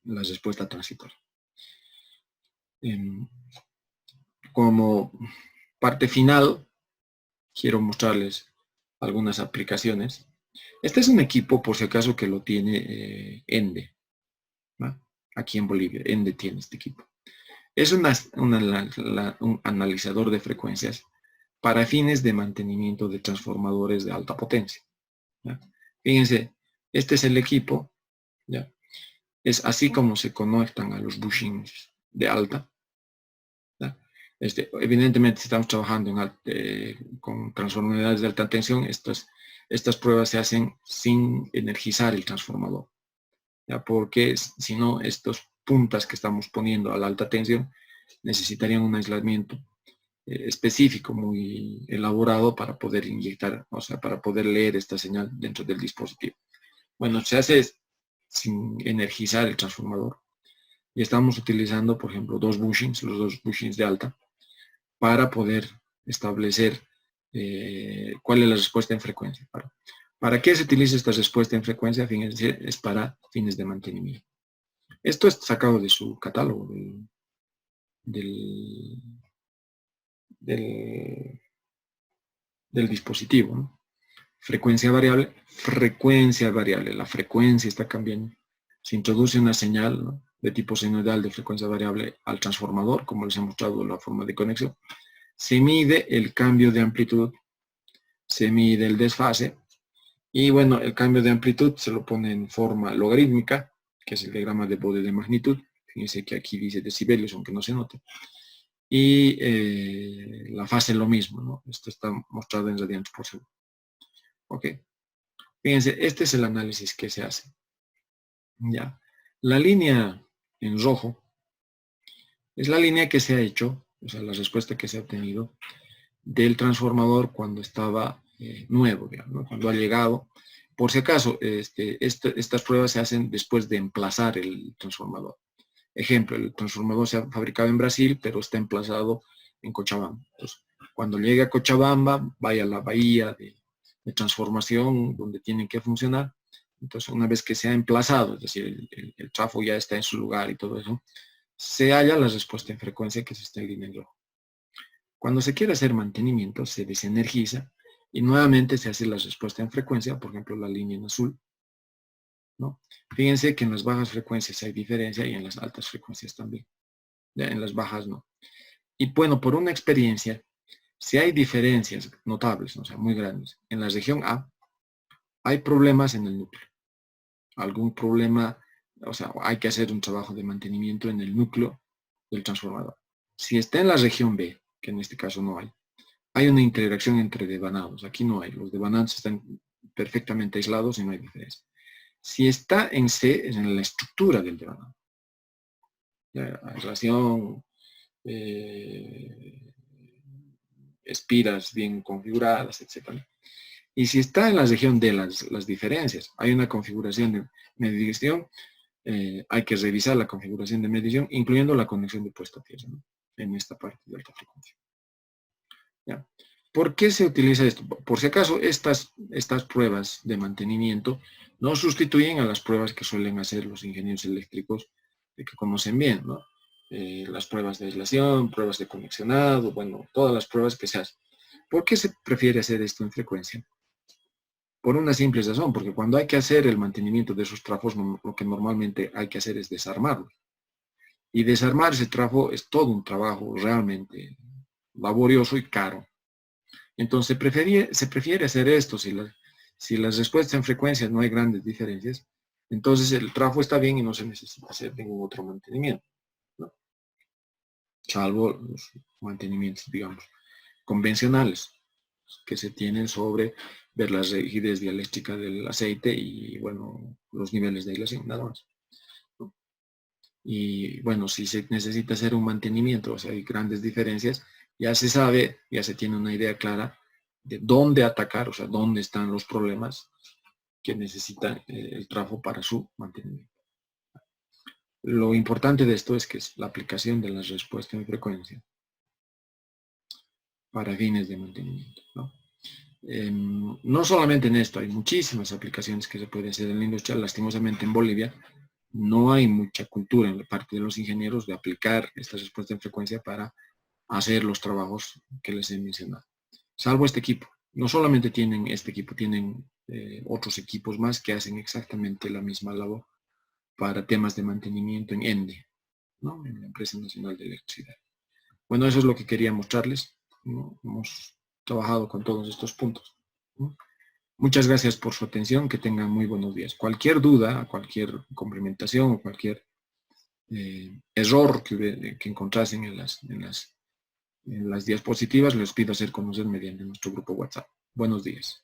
La respuesta transitoria. Como parte final, quiero mostrarles algunas aplicaciones. Este es un equipo, por si acaso, que lo tiene ENDE, ¿no? Aquí en Bolivia, ENDE tiene este equipo. Es un analizador de frecuencias para fines de mantenimiento de transformadores de alta potencia, ¿ya? Fíjense, este es el equipo, ¿ya? Es así como se conectan a los bushings de alta, ¿ya? Evidentemente, si estamos trabajando con transformadores de alta tensión, estas pruebas se hacen sin energizar el transformador, ¿ya? Porque si no, estos puntas que estamos poniendo a la alta tensión necesitarían un aislamiento específico, muy elaborado para poder inyectar, o sea, para poder leer esta señal dentro del dispositivo. Bueno, se hace sin energizar el transformador y estamos utilizando, por ejemplo, los dos bushings de alta, para poder establecer cuál es la respuesta en frecuencia. ¿Para qué se utiliza esta respuesta en frecuencia? Fíjense, es para fines de mantenimiento. Esto es sacado de su catálogo del dispositivo, ¿no? frecuencia variable, la frecuencia está cambiando. Se introduce una señal, ¿no?, de tipo sinusoidal de frecuencia variable al transformador, como les he mostrado la forma de conexión. Se mide el cambio de amplitud, se mide el desfase, y bueno, el cambio de amplitud se lo pone en forma logarítmica, que es el diagrama de Bode de magnitud. Fíjense que aquí dice decibelios, aunque no se note. Y la fase es lo mismo, ¿no? Esto está mostrado en radianes por segundo. Ok. Fíjense, este es el análisis que se hace. Ya. La línea en rojo es la línea que se ha hecho, o sea, la respuesta que se ha obtenido del transformador cuando estaba nuevo, digamos, ¿no?, cuando ha llegado. Por si acaso, estas pruebas se hacen después de emplazar el transformador. Ejemplo, el transformador se ha fabricado en Brasil, pero está emplazado en Cochabamba. Entonces, cuando llegue a Cochabamba, vaya a la bahía de transformación donde tienen que funcionar. Entonces, una vez que se ha emplazado, es decir, el trafo ya está en su lugar y todo eso, se halla la respuesta en frecuencia, que está en línea en rojo. Cuando se quiere hacer mantenimiento, se desenergiza y nuevamente se hace la respuesta en frecuencia, por ejemplo, la línea en azul, ¿no? Fíjense que en las bajas frecuencias hay diferencia y en las altas frecuencias también. Ya en las bajas no. Y bueno, por una experiencia, si hay diferencias notables, o sea, muy grandes, en la región A, hay problemas en el núcleo. Algún problema, o sea, hay que hacer un trabajo de mantenimiento en el núcleo del transformador. Si está en la región B, que en este caso no hay una interacción entre devanados. Aquí no hay. Los devanados están perfectamente aislados y no hay diferencia. Si está en C, es en la estructura del devanado. Aislación, espiras bien configuradas, etc. Y si está en la región D, las diferencias, hay una configuración de medición, hay que revisar la configuración de medición, incluyendo la conexión de puesto a tierra, ¿no?, en esta parte de alta frecuencia. ¿Ya? ¿Por qué se utiliza esto? Por si acaso, estas pruebas de mantenimiento no sustituyen a las pruebas que suelen hacer los ingenieros eléctricos que conocen bien, ¿no? Las pruebas de aislación, pruebas de conexionado, bueno, todas las pruebas que se hacen. ¿Por qué se prefiere hacer esto en frecuencia? Por una simple razón, porque cuando hay que hacer el mantenimiento de esos trafos, lo que normalmente hay que hacer es desarmarlos. Y desarmar ese trafo es todo un trabajo realmente laborioso y caro. Entonces se prefiere hacer esto si las respuestas en frecuencia no hay grandes diferencias. Entonces el trafo está bien y no se necesita hacer ningún otro mantenimiento, ¿no?, salvo los mantenimientos, digamos, convencionales que se tienen sobre ver la rigidez dialéctrica del aceite y, bueno, los niveles de aislación, nada más, ¿no? Y bueno, si se necesita hacer un mantenimiento, o sea, hay grandes diferencias, ya se sabe, ya se tiene una idea clara de dónde atacar, o sea, dónde están los problemas que necesita el trafo para su mantenimiento. Lo importante de esto es que es la aplicación de la respuesta en frecuencia para fines de mantenimiento, ¿no? No solamente en esto, hay muchísimas aplicaciones que se puede hacer en la industria. Lastimosamente en Bolivia no hay mucha cultura en la parte de los ingenieros de aplicar esta respuesta en frecuencia para hacer los trabajos que les he mencionado. Salvo este equipo. No solamente tienen este equipo, tienen otros equipos más que hacen exactamente la misma labor para temas de mantenimiento en ENDE, ¿no?, en la Empresa Nacional de Electricidad. Bueno, eso es lo que quería mostrarles, ¿no? Hemos trabajado con todos estos puntos, ¿no? Muchas gracias por su atención, que tengan muy buenos días. Cualquier duda, cualquier complementación o cualquier error que encontrasen en las diapositivas, les pido hacer conocer mediante nuestro grupo WhatsApp. Buenos días.